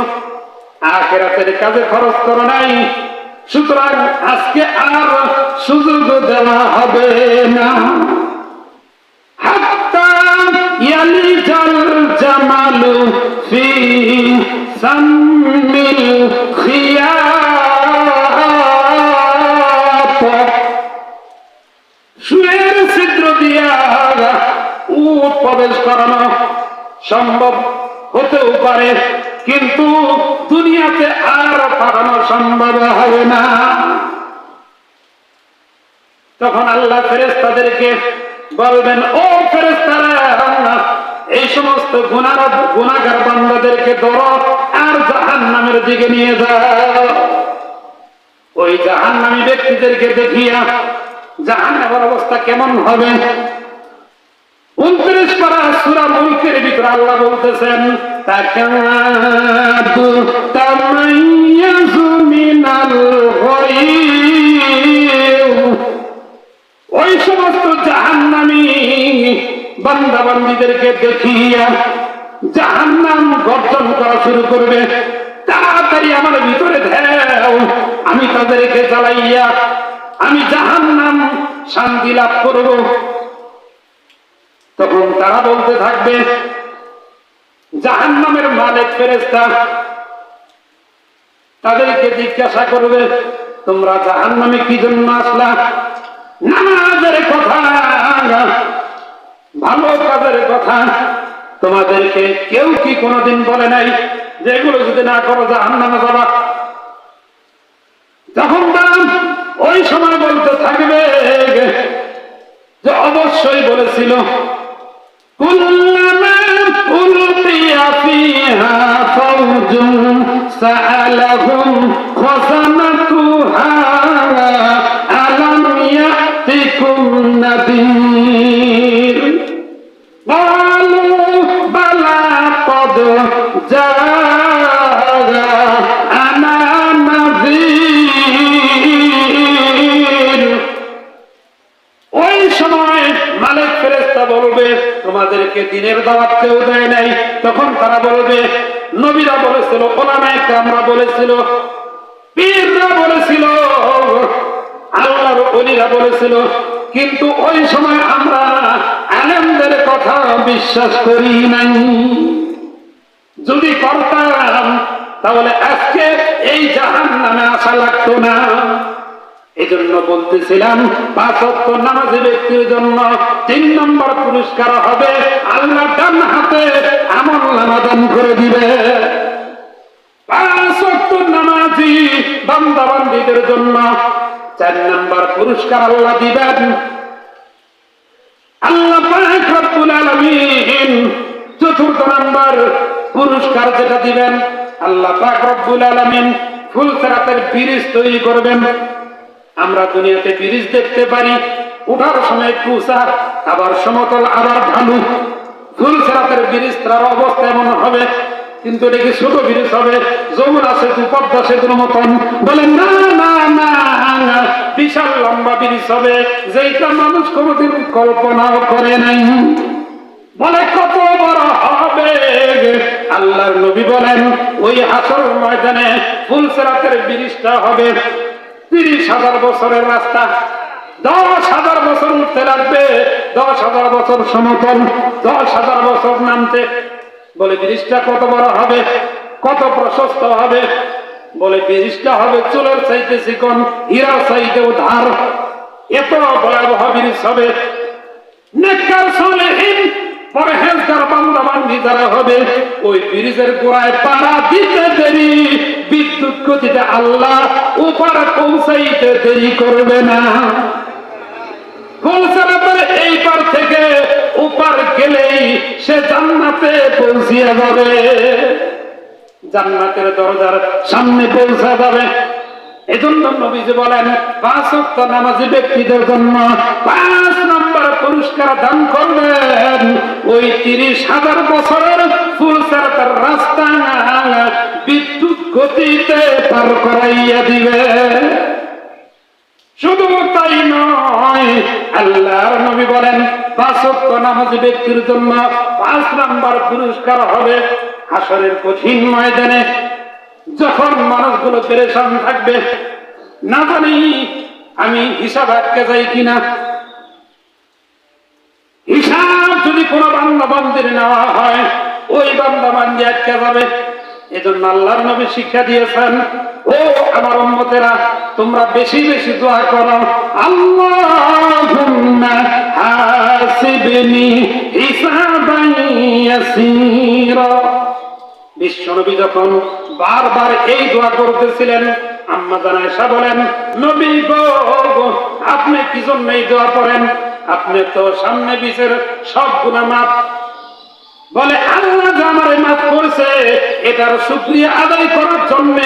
আখিরাতের কাজে খরচ করো নাই। সুতরাং আজকে আর সুযোগ দেওয়া হবে না। হাত্তা ইয়ালিজাল জামালু ফি সাম্মিল খিয়াত। সুয়ের ছিদ্র দিয়া উট প্রবেশ করানো সম্ভব হতেও পারে, কিন্তু দুনিয়াতে আর পাঠানো সম্ভব হবে না। তখন আল্লাহ ফেরেশতাদেরকে বলবেন, ও ফেরেশতারা, এই সমস্ত গুনাহগার বান্দাদেরকে ধরো আর জাহান্নামের দিকে নিয়ে যাও। ওই জাহান্নামী ব্যক্তিদেরকে দেখিয়া জাহান্নামের অবস্থা কেমন হবে। 29 পারা সূরা মুলকের ভিতরে আল্লাহ বলতেছেন, তাকাদু তামাইয়াজু মিনাল গায়ব। ওই সমস্ত জাহান্নামী বান্দা বান্দীদেরকে দেখিয়া জাহান্নাম গর্জন করা শুরু করবে, তাড়াতাড়ি আমার ভিতরে ঢেউ, আমি তাদেরকে জ্বালাইয়া আমি জাহান্নাম শান্তি লাভ করব। তখন তারা বলতে থাকবে, জাহান্নামের মালিক ফেরেশতা তাদেরকে জিজ্ঞাসা করবে, তোমরা জাহান্নামে কি জন্য আসলা? নামাজের কথা, ভালো কাজের কথা তোমাদেরকে কেউ কি কোনোদিন বলে নাই যে এগুলো যদি না করো জাহান্নামে যাবা? যখন ওই সময় বলতে থাকবে যে অবশ্যই বলেছিল, কুল্লামা উলকিয়া ফিহা ফাওজুন সাআলাহুম খাযানাতুহা আলাম ইয়াতিকুম নাযীর ক্বালু বালা ক্বাদ জাআকুম তোমাদেরকে দিনের দাওয়াত কেউ দেয় নাই, তখন তারা বলবে নবীরা বলেছিল, ওলামায়ে কেরামরা বলেছিল, পীররা বলেছিল, আল্লাহর ওলিরা বলেছিল, কিন্তু ওই সময় আমরা আলেমদের কথা বিশ্বাস করি নাই। যদি করতাম তাহলে আজকে এই জাহান্নামে আসা লাগতো না। এজন্য বলতেছিলাম 5 ওয়াক্ত নামাজি ব্যক্তির জন্য 3 নম্বর পুরস্কার হবে আল্লাহ ডান হাতে আমলনামা দান করে দিবে। 5 ওয়াক্ত নামাজি বান্দা বান্দীদের জন্য 4 নম্বর পুরস্কার আল্লাহ দিবেন। আল্লাহ পাক রব্বুল আলামিন 4র্থ নম্বর পুরস্কার যেটা দিবেন, আল্লাহ পাক রব্বুল আলামিন ফুলসিরাতের ব্রিজ তৈরি করবেন। আমরা দুনিয়াতে ব্রিজ দেখতে পারি, উঠার সময় কুচা, আবার সমতল, আবার ঢালু। ফুলসিরাতের ব্রিজ তার অবস্থা এমন হবে, কিন্তু এটা কি ছোট ব্রিজ হবে, যমুনা সেতু, পদ্মা সেতুর মতন? বলেন না না না, বিশাল লম্বা ব্রিজ হবে, যেটা মানুষ কোনোদিন কল্পনাও করে নাই। বলে কত বড় হবে? আল্লাহর নবী বলেন ওই হাসর ময়দানে ফুলসিরাতের ব্রিজটা হবে 30,000 বছরের রাস্তা। 10,000 বছর উঠতে লাগবে, 10,000 বছর সমতল, 10,000 বছর নামতে। বলে ব্রিজটা কত বড় হবে, কত প্রশস্ত হবে? বলে ব্রিজটা হবে চুলের চাইতে চিকন, হীরার চাইতেও ধার। এত ভয়াবহ ব্রিজ হবে। নেককার সালেহীন পরহেজগার বান্দা বান্দী যারা হবে, ওই ব্রিজের গোড়ায় পাড়া দিতে দেরি, বিদ্যুৎ গতিতে আল্লাহ উপর পৌঁছাইতে দেরি করবে না। ফুলসিরাতের এই পার থেকে উপার গেলেই সে জান্নাতে পৌঁছিয়ে যাবে, জান্নাতের দরজার সামনে পৌঁছা যাবে। এজন্য নবীজি বলেন 5 ওয়াক্ত নামাজি ব্যক্তিদের জন্য 5 নম্বর পুরস্কার দান করবেন। ওই 30,000 বছরের ফুলসিরাতের রাস্তা বিদ্যুৎ গতিতে পার করাইয়া দিবে। শুধু তাই নয়, আল্লাহর নবী বলেন 5 ওয়াক্ত নামাজি ব্যক্তির জন্য 5 নম্বর পুরস্কার হবে হাসরের কঠিন ময়দানে, যখন মানুষগুলো পেরেশান থাকবে, না জানি আমি হিসাব আটকে যাই কিনা। হিসাব যদি কোনো বান্দা বান্দির নেওয়া হয়, ওই বান্দা বান্দি আটকে যাবে। এজন্য আল্লাহর নবী শিক্ষা দিয়েছেন, ও আমার উম্মতেরা, তোমরা বেশি বেশি দোয়া করো, আল্লাহুম্মা হাসিবনি হিসাবান ইয়াসীরা। বিশ্বনবী যখন বারবার এই দোয়া করতেছিলেন, আম্মা জান আয়েশা বলেন, নবী গো, আপনি কি জন্য এই দোয়া করেন? আপনি তো সামনে পিছের সব গুনাহ মাফ। বলে আল্লাহ যে আমারে মাফ করেছে, এটার শুকরিয়া আদায় করার জন্য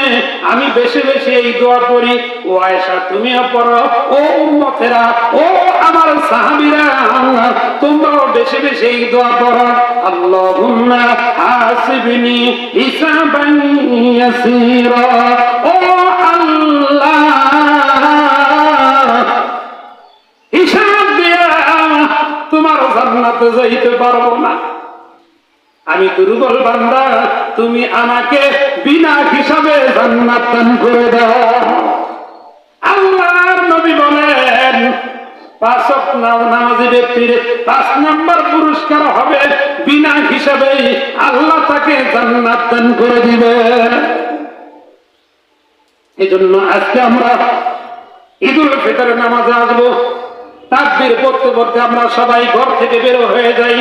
আমি বেশি বেশি এই দোয়া করি। ও আয়েশা, তুমিও পড়ো, ও উম্মতেরা, ও আমার সাহাবীরা, তোমরাও বেশি বেশি এই দোয়া করো, আল্লাহুম্মা হাসিবনি হিসাবান ইয়াসীরা। ও আল্লাহ, হিসাব দিয়া তোমার জান্নাতে যাইতে পারবো না, আমি দুর্বল বান্দা, তুমি আমাকে বিনা হিসাবে জান্নাত দান করে দাও। আল্লাহর নবী বলেন 5 ওয়াক্ত নামাজি ব্যক্তির 5 নম্বর পুরস্কার হবে বিনা হিসাবে আল্লাহ তাকে জান্নাত দান করে দিবে। এজন্য আজকে আমরা ঈদুল ফিতরের নামাজে আসবো। তাকবীর পড়তে পড়তে আমরা সবাই ঘর থেকে বের হয়ে যাই।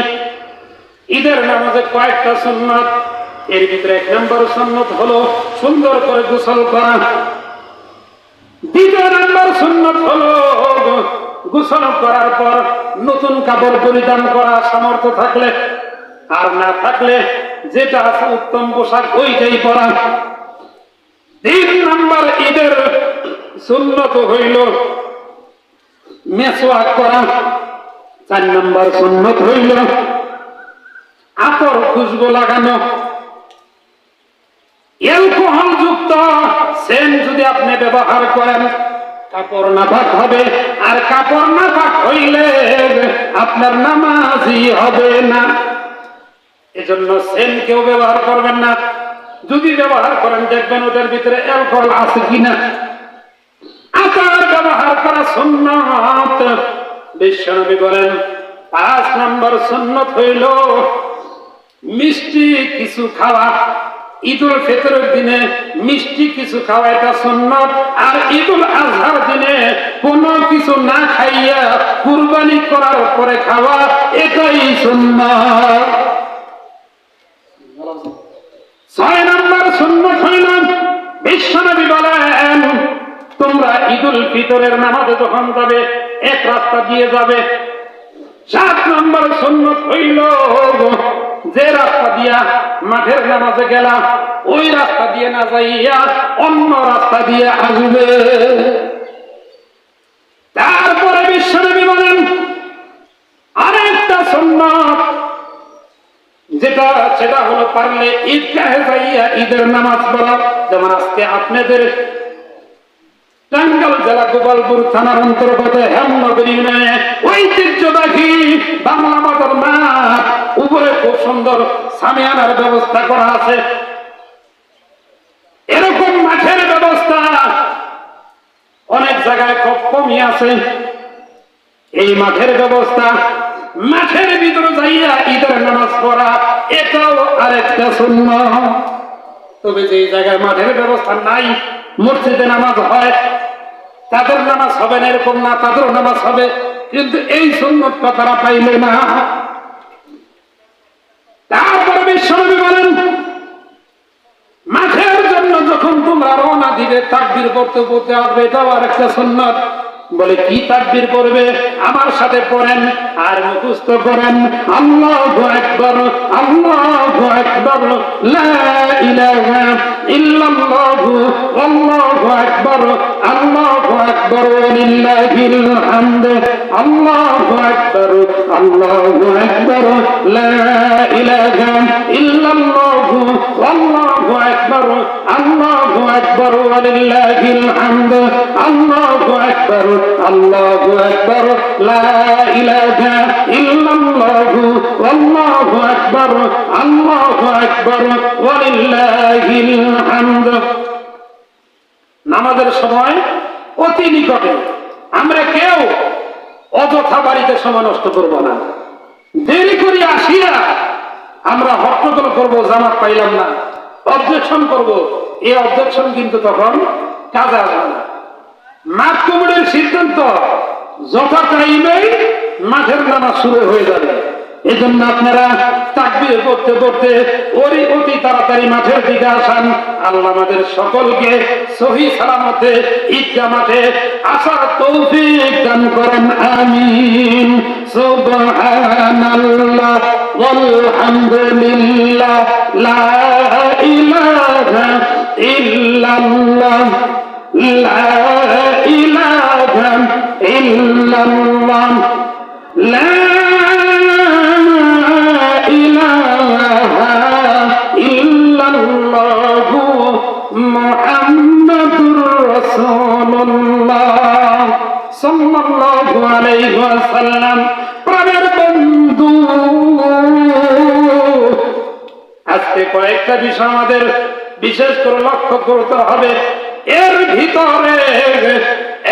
ঈদের নামাজে কয়েকটা সুন্নাত, এর ভিতরে 1 নম্বর সুন্নাত হলো সুন্দর করে গোসল করা। 2 নম্বর সুন্নাত হলো গোসল করার পর নতুন কাপড় পরিধান করা, সামর্থ্য থাকলে, আর না থাকলে যেটা আছে উত্তম পোশাক ওইটাই পরা। 3 নম্বর ঈদের সুন্নাত হইল মেসওয়াক করা। 4 নম্বর সুন্নাত হইল আতর খুশবু লাগানো। অ্যালকোহল যুক্ত সেন্ট যদি আপনি ব্যবহার করেন কাপড় নাপাক হবে, আর কাপড় নাপাক হইলে আপনার নামাজই হবে না। এজন্য সেন কেউ ব্যবহার করবেন না। যদি ব্যবহার করেন দেখবেন ওদের ভিতরে অ্যালকোহল আছে কিনা। আচার ব্যবহার করা সুন্নাত। বিশ্বনবী বলেন 5 নম্বর সুন্নাত হইল মিষ্টি কিছু খাওয়া। ঈদুল ফিতরের দিনে মিষ্টি কিছু খাওয়া এটা সুন্নাত, আর ঈদুল আজহার দিনে কোনো কিছু না খাইয়া কুরবানি করার পরে খাওয়া এটাই সুন্নাত। 6 নম্বর সুন্নাত হইল বিশ্বনবী বলেন তোমরা ঈদুল ফিতরের নামাজে যখন যাবে এক রাস্তা দিয়ে যাবে। 7 নম্বর সুন্নাত হইল যে রাস্তা দিয়া মাঠের নামাজে গেলাম ওই রাস্তা দিয়ে না যাইয়া অন্য রাস্তা দিয়ে আসবে। তারপরে বিশ্বনবী বলেন আরেকটা সুন্নাত যেটা সেটা হলো পারলে ঈদগাহে যাইয়া ঈদের নামাজ পড়া। যেমন আজকে আপনাদের টাঙ্গাইল জেলা গোপালপুর থানার অন্তর্গত হেমনগর ইউনিয়নে ঐতিহ্যবাহী বাংলা বাজার মাঠ, উপরে খুব সুন্দর সামিয়ানার ব্যবস্থা করা আছে। এরকম মাঠের ব্যবস্থা অনেক জায়গায় খুব কমই আছে। এই মাঠের ব্যবস্থা, মাঠের ভিতরে যাইয়া ঈদের নামাজ পড়া এটাও আরেকটা সুন্নাত। তবে যে জায়গায় মাঠের ব্যবস্থা নাই, মসজিদে নামাজ হয়, তাদের নামাজ হবে না এরকম না, তাদেরও নামাজ হবে, কিন্তু এই সুন্নতটা তারা পাইলে না। তারপরে বিশ্বনবী বলেন মাঠের জন্য যখন তোমরা রওনা দিবে তাকবীর পড়তে পড়তে আসবে, এটাও আরেকটা সুন্নাত। বলে কি তাকবীর পড়বে? আমার সাথে পড়েন আর মুখস্থ করেন আল্লাহু আকবার, আল্লাহু আকবার, লা ইলাহা ইল্লাল্লাহু, আল্লাহু আকবার, আল্লাহু আকবার, লিল্লাহিল হামদ, আল্লাহু আকবার, আল্লাহু আকবার, লা ইলাহা ইল্লাল্লাহু, আল্লাহু আকবার, আল্লাহু আকবার, লিল্লাহিল হামদ, আল্লাহু আকবার, আল্লাহু আকবার, লা ইলাহা ইল্লাল্লাহু, আল্লাহু আকবার, আল্লাহু আকবার, ওয়ালিল্লাহিল হামদ। নামাজের সময় অতি নিকটে, আমরা কেউ অযথা বাড়িতে সময় নষ্ট করব না। দেরি করে আসিয়া আমরা হট্টগোল করবো, জামাত পাইলাম না, অবজেকশন করব, এই অবজেকশন কিন্তু তখন কাজে আসবে না। মাঠ কমিটির সিদ্ধান্ত যথা টাইমে মাঠের নামাজ শুরু হয়ে যাবে। এই জন্য আপনারা তাকবীর করতে করতে অতি তাড়াতাড়ি মাঠের দিকে আসান। আল্লাহ আমাদের সকলকে সহি সালামতে ঈদগাহ মাঠে আসার তৌফিক দান করেন, আমিন। সুবহানাল্লাহ ওয়ালহামদুলিল্লাহ, লা ইলাহা ইল্লাল্লাহ, লা ইলাহা ইল্লাল্লাহ, লা ইলাহা ইল্লাল্লাহ, মুহাম্মাদুর রাসূলুল্লাহ সাল্লাল্লাহু আলাইহি ওয়াসাল্লাম। প্রাণের বন্ধু, আজকে কয়েকটা বিষয় আমাদের বিশেষ করে লক্ষ্য করতে হবে। এর ভিতরে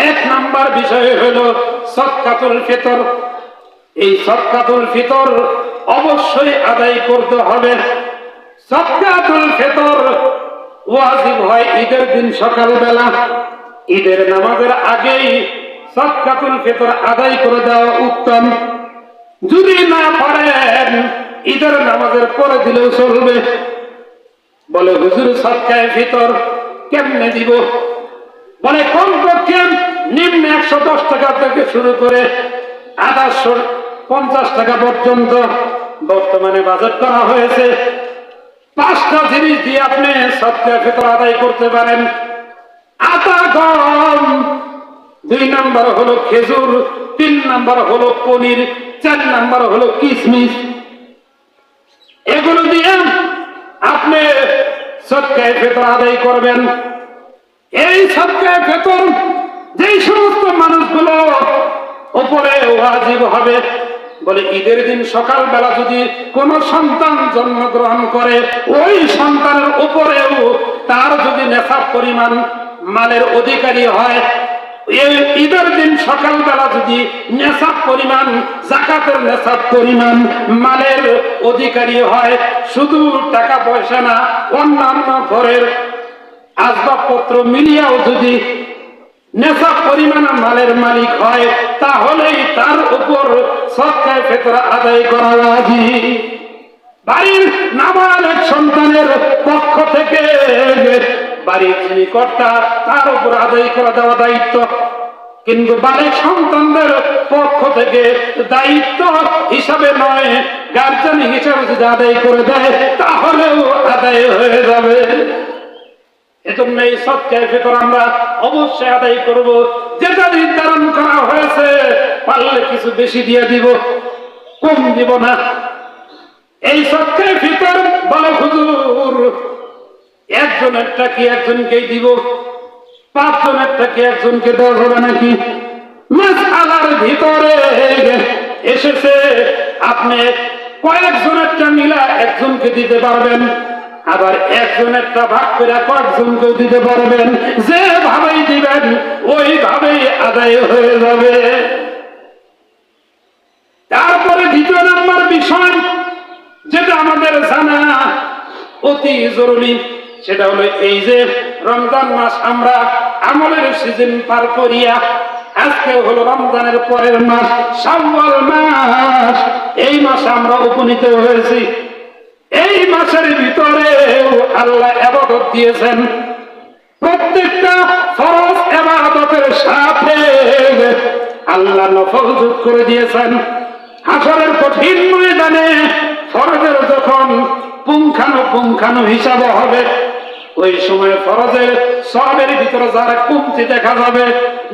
1 নাম্বার বিষয় হলো সাদকাতুল ফিতর। এই সাদকাতুল ফিতর অবশ্যই আদায় করতে হবে। সাদকাতুল ফিতর ওয়াজিব হয় ঈদের দিন সকালবেলা, ঈদের নামাজের আগেই সাদকাতুল ফিতর আদায় করে দেওয়া উত্তম। যদি না পারেন ঈদের নামাজের পরে দিলেও চলবে। বলে হুজুর সাদকায়ে ফিতর কেমনে দিব? বলে কমপক্ষে নিম্ন 110 টাকা থেকে শুরু করে 850 টাকা পর্যন্ত বর্তমানে বাজেট করা হয়েছে। 5টা জিনিস দিয়ে আপনি সাদকায়ে ফিতর আদায় করতে পারেন। আটা, গম, 2 নাম্বার হলো খেজুর, 3 নাম্বার হলো পনির, 4 নাম্বার হলো কিশমিশ। এগুলো দিয়ে আপনি সাদকায়ে ফিতর আদায় করবেন। এই সাদকায়ে ফিতর যেই সমস্ত মানুষগুলো উপরে ওয়াজিব হবে, বলে ঈদের দিন সকালবেলা যদি কোন সন্তান জন্মগ্রহণ করে, ওই সন্তানের উপরেও তার যদি নেশাব পরিমাণ মালের অধিকারী হয়, এই ঈদের দিন সকালবেলা যদি নেশাব পরিমাণ, যাকাতের নেশাব পরিমাণ মালের অধিকারী হয়, শুধু টাকা পয়সা না, অন্যান্য ঘরের আসবাবপত্র মিলিয়েও যদি নেশাব পরিমাণ মালের মালিক হয়, তাহলেই তার উপর সদকায়ে ফিতরা আদায় করা ওয়াজিব। বাড়ির নাবালক সন্তানের পক্ষ থেকে বাড়ির যিনি কর্তা তার উপর আদায় করা দেওয়া দায়িত্ব, কিন্তু বালিক সন্তানদের পক্ষ থেকে দায়িত্ব হিসাবে নয়, গার্জেন হিসাবে যদি আদায় করে দেয় তাহলেও আদায় হয়ে যাবে। এজন্য এই সদকায়ে ফিতর আমরা অবশ্যই আদায় করব। যেটা নির্ধারণ করা হয়েছে পারলে কিছু বেশি দিয়ে দিব, কম দিব না। এই সদকায়ে ফিতর বলে হুজুর একজনেরটা কি একজনকেই দিব, 5 জনেরটা কি একজনকে দেওয়া হবে নাকি? মাসআলার ভিতরে এসেছে আপনি কয়েকজনেরটা মিলা একজনকে দিতে পারবেন, আবার একজনেরটা ভাগ করে কয়েকজনকেও দিতে পারবেন। যেভাবেই দিবেন ওইভাবেই আদায় হয়ে যাবে। তারপরে 2 নম্বর বিষয় যেটা আমাদের জানা অতি জরুরি, সেটা হলো এই যে রমজান মাস আমরা আমলের সিজন পার করিয়া আজকে হলো রমজানের পরের মাস শাওয়াল মাস, এই মাসে আমরা উপনীত হয়েছি। এই মাসের ভিতরে আল্লাহ ইবাদত দিয়েছেন, প্রত্যেকটা ফরজ ইবাদতের সাথে আল্লাহ নফল যোগ করে দিয়েছেন। হাসরের কঠিন ময়দানে ফরজের যখন পুঙ্খানু হিসাব হবে, ওই সময় ফরজের সওয়াবের ভিতরে যারা কমতি দেখা যাবে,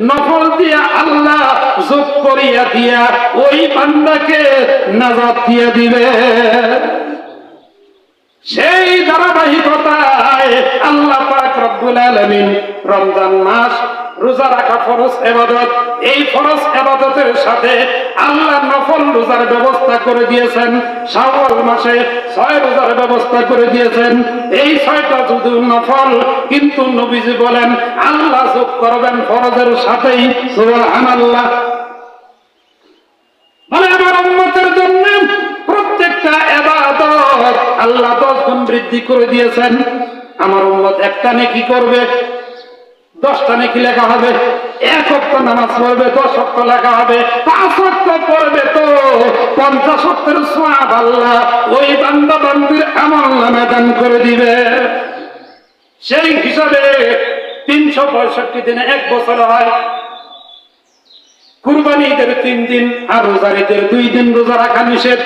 নফল দিয়া আল্লাহ যোগ করিয়া দিয়া ওই বান্দাকে নাজাত দিয়ে দিবে। সেই ধারাবাহিকতায় আল্লাহ পাক রব্বুল আলামিন রমজান মাস রোজা রাখা ফরজ ইবাদত, এই ফরজ ইবাদতের সাথে আল্লাহ নফল রোজার ব্যবস্থা করে দিয়েছেন। শাওয়াল মাসে 6 রোজার ব্যবস্থা করে দিয়েছেন। এই 6টা যদিও নফল, কিন্তু নবীজি বলেন আল্লাহ যোগ করবেন ফরজের সাথেই। সুবহানাল্লাহ। বলে আমার উম্মতের জন্য প্রত্যেকটা ইবাদত আল্লাহ 10 গুণ বৃদ্ধি করে দিয়েছেন। আমার উম্মত একটা নেকি করবে 10টা নেকি লেখা হবে, 1 ওয়াক্ত নামাজ পড়বে 10 ওয়াক্ত লেখা হবে, 5 ওয়াক্ত পড়বে তো 50 ওয়াক্তের সওয়াব আল্লাহ ওই বান্দা বান্দির আমলনামায় দান করে দিবে। সেই হিসাবে 365 দিনে 1 বছর হয়। কুরবানি ঈদের 3 দিন আর রোজার ঈদের 2 দিন রোজা রাখা নিষেধ,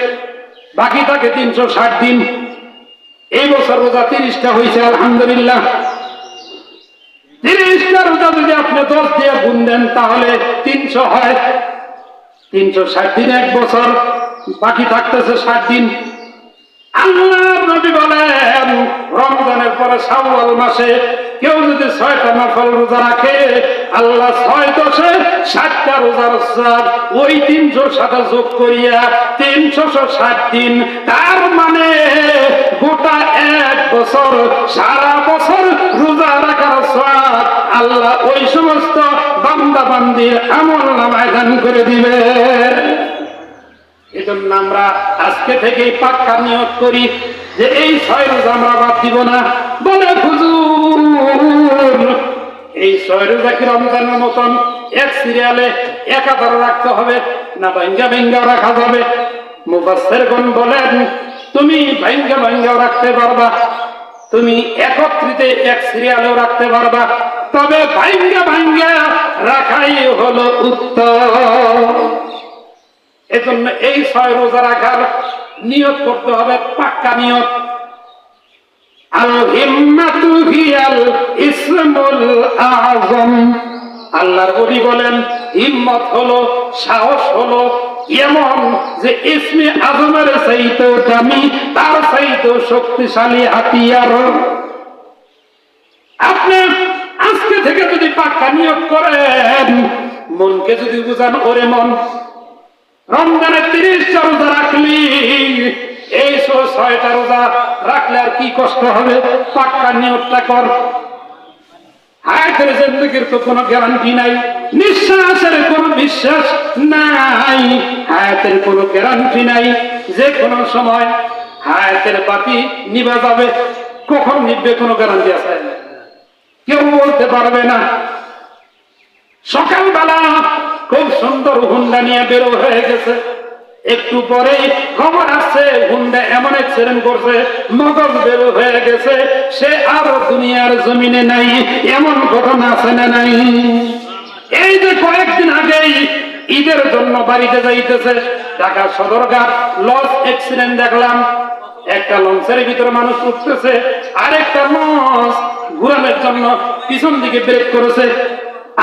বাকি থাকে 360 দিন। এই বছর রোজা 30টা হয়েছে আলহামদুলিল্লাহ। 30টা রোজা যদি আপনি 10 দিয়ে গুণ দেন তাহলে 300 হয়। 360 দিন 1 বছর, বাকি থাকতেছে 60 দিন। আল্লাহর নবী বলেন রমজানের পরে শাওয়াল মাসে কেউ যদি 6টা নফল রোজা রাখে, আল্লাহ 6 10 60টা রোজার সওয়াব ওই 300 সাথে যোগ করিয়া 360 দিন, তার মানে গোটা 1 বছর, সারা বছর রোজা রাখার সওয়াব আল্লাহ ওই সমস্ত বান্দা বান্দির আমলনামায় দান করে দিবে। এজন্য আমরা আজকে থেকেই পাক্কা নিয়ত করি যে এই 6 রোজা আমরা বাদ দিব না। বলে হুজুর এই 6 রোজা কি রমজানের মতন এক সিরিয়ালে একাধারে রাখতে হবে না ভাঙ্গা ভাঙ্গা রাখা যাবে? মুফাসসিরগণ বলেন তুমি ভাঙ্গা ভাঙ্গা রাখতে পারবা, তুমি একত্রিত এক সিরিয়ালেও রাখতে পারবা, তবে ভাঙ্গা ভাঙ্গা রাখাই হলো উত্তম। এজন্য এই 6 রোজা রাখার নিয়ত করতে হবে, পাক্কা নিয়ত। আল হিম্মাতু হিয়াল ইসমুল আযম। আল্লাহর নবী বলেন হিম্মত হলো, সাহস হলো এমন যে ইসমে আযমের চাইতেও দামি, তার চাইতেও শক্তিশালী হাতিয়ার। আপনি আজকে থেকে যদি পাক্কা নিয়ত করেন, মনকে যদি বুঝান, ওরে মন, রমজানের 30টা রোজা রাখলি, এই 6টা রোজা রাখলে আর কি কষ্ট হবে, পাক্কা নিয়তটা কর। হায়াতের জিন্দেগির তো কোনো গ্যারান্টি নাই, নিঃশ্বাসের কোনো বিশ্বাস নাই, হায়াতের কোনো গ্যারান্টি নাই, যে কোনো সময় হায়াতের বাতি নিভা যাবে, কখন নিভবে কোনো গ্যারান্টি আছে? কেউ বলতে পারবে না। সকালবেলা খুব সুন্দর হুন্ডা নিয়ে বেরো হয়ে গেছে, একটু পরে খবর আসছে হুন্ডা এমন অ্যাক্সিডেন্ট করছে, মগজ বেরো হয়ে গেছে, সে আর দুনিয়ার জমিনে নাই। এমন ঘটনা আছে না নাই? এই যে কয়েকদিন আগেই ঈদের জন্য বাড়িতে যাইতেছে, ঢাকা সদরঘাট লঞ্চ অ্যাক্সিডেন্ট দেখলাম। একটা লঞ্চের ভিতরে মানুষ উঠতেছে, আরেকটা লঞ্চ ঘুরানোর জন্য পিছন দিকে ব্রেক করেছে,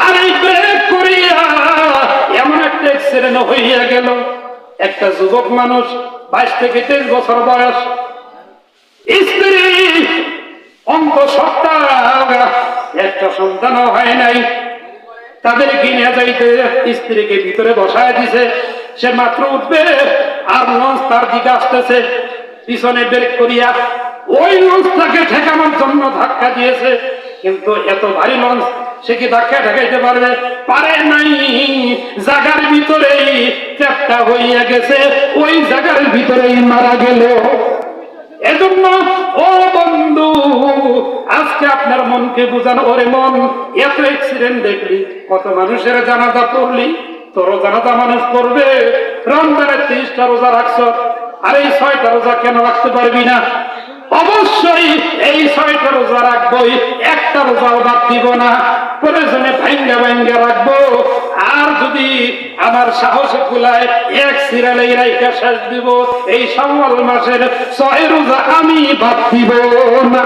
আর এই ব্রেক করিয়া এমন একটা অ্যাক্সিডেন্ট হইয়া গেল। একটা যুবক মানুষ, 22 থেকে 23 বছর বয়স, স্ত্রী অন্তঃসত্ত্বা, একটা সন্তানও হয় নাই, তাদেরকে নিয়ে যাইতে স্ত্রীকে ভিতরে বসায় দিছে। সে মাত্র উঠবে আর লঞ্চ তার দিকে আসতেছে, পিছনে ব্রেক করিয়া ওই লঞ্চটাকে ঠেকানোর জন্য ধাক্কা দিয়েছে, কিন্তু এত ভারী লঞ্চ, সে কি ধাক্কা ঠেকাইতে পারবে? পারে নাই। জায়গার ভিতরেই চ্যাপ্টা হইয়া গেছে, ওই জায়গার ভিতরেই মারা গেল। এজন্য ও বন্ধু, আজকে আপনার মনকে বুঝান, ওরে মন, এত অ্যাক্সিডেন্ট দেখলি, কত মানুষের জানাজা পড়লি, তোর জানাজা মানুষ পড়বে। রমজানের 30টা রোজা রাখছ, আর এই 6টা রোজা কেন রাখতে পারবি না? অবশ্যই এই 6টা রোজা রাখবোই, একটা রোজাও বাদ দিব না, প্রয়োজনে ভাঙ্গা ভাঙ্গা রাখবো। আর যদি আমার সাহসে কুলায় এক সিরিয়ালে রাইখা শেষ দিব, এই শাওয়াল মাসের 6 রোজা আমি বাদ দিব না।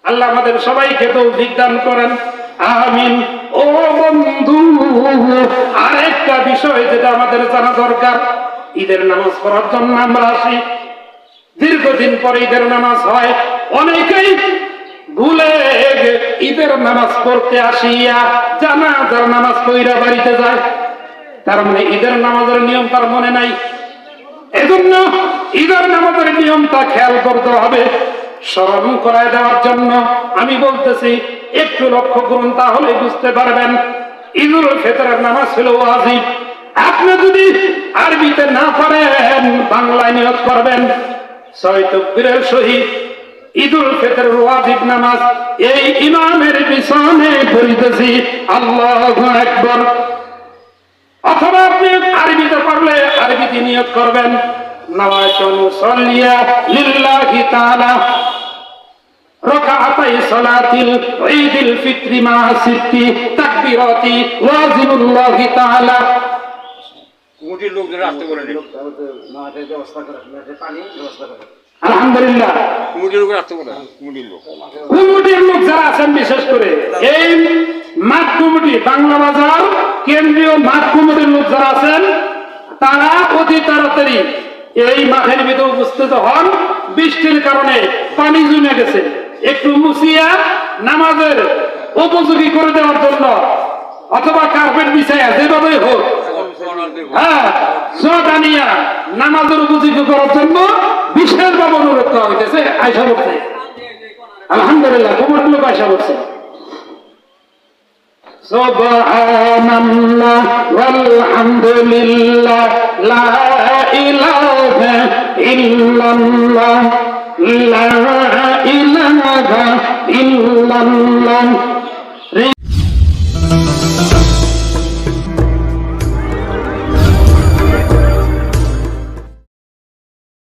আল্লাহ আমাদের সবাইকে তৌফিক দান করেন, আমিন। ও বন্ধু, আরেকটা বিষয় যেটা আমাদের জানা দরকার, ঈদের নামাজ পড়ার জন্য আমরা আসি, দীর্ঘদিন পরে ঈদের নামাজ হয়, অনেকেই ভুলে ঈদের নামাজ পড়তে আসিয়া জানাজার নামাজ পড়া বাড়িতে যায়, তার মানে ঈদের নামাজের নিয়ম তার মনে নাই। এজন্য ঈদের নামাজের নিয়মটা খেয়াল করতে হবে। স্মরণ করায় দেওয়ার জন্য আমি বলতেছি, একটু লক্ষ্য করুন, তাহলে বুঝতে পারবেন। ঈদুল ফিতরের নামাজ ছিল ওয়াজিব। আপনি যদি আরবিতে না পারেন, বাংলায় নিয়ত করবেন, 6 তাকবীরের সহিত ঈদুল ফিতরের ওয়াজিব নামাজ এই ইমামের পিছনে পড়িতেছি আল্লাহু আকবার। অথবা আপনি আরবিতে পারলে আরবিতে নিয়ত করবেন, নাওয়াইতু নুসাল্লিয়া লিল্লাহি তাআলা রাকাআতাই সালাতিল ঈদুল ফিত্রি মা সিত্তি তাকবীরাতি ওয়াজিবুল্লাহি তাআলা। মুটির লোক যারা আসতে বলে আলহামদুলিল্লাহ, মুটির লোক আসতে বলে, মুটির লোক কমিটির লোক যারা আছেন, বিশেষ করে এই মাঠ কমিটি, বাংলা বাজার কেন্দ্রীয় মাঠ কমিটির লোক যারা আছেন, তারা অতি তাড়াতাড়ি এই মাঠের ভিতরে উপস্থিত হন। বৃষ্টির কারণে পানি জমে গেছে, একটু মুছিয়া নামাজের উপযোগী করে দেওয়ার জন্য, অথবা কার্পেট বিছাইয়া যেভাবে হোক, হ্যাঁ, জগানিয়া নামাজের উপযোগী করার জন্য বিশেষভাবে অনুরোধ করা হইতেছে। আয়সা করছে, আলহামদুলিল্লাহ, তোমার লোক আয়সা করছে। সুবহানাল্লাহ ওয়ালহামদুলিল্লাহ লা ইলাহা ইল্লাল্লাহ লা ইলাহা ইল্লাল্লাহ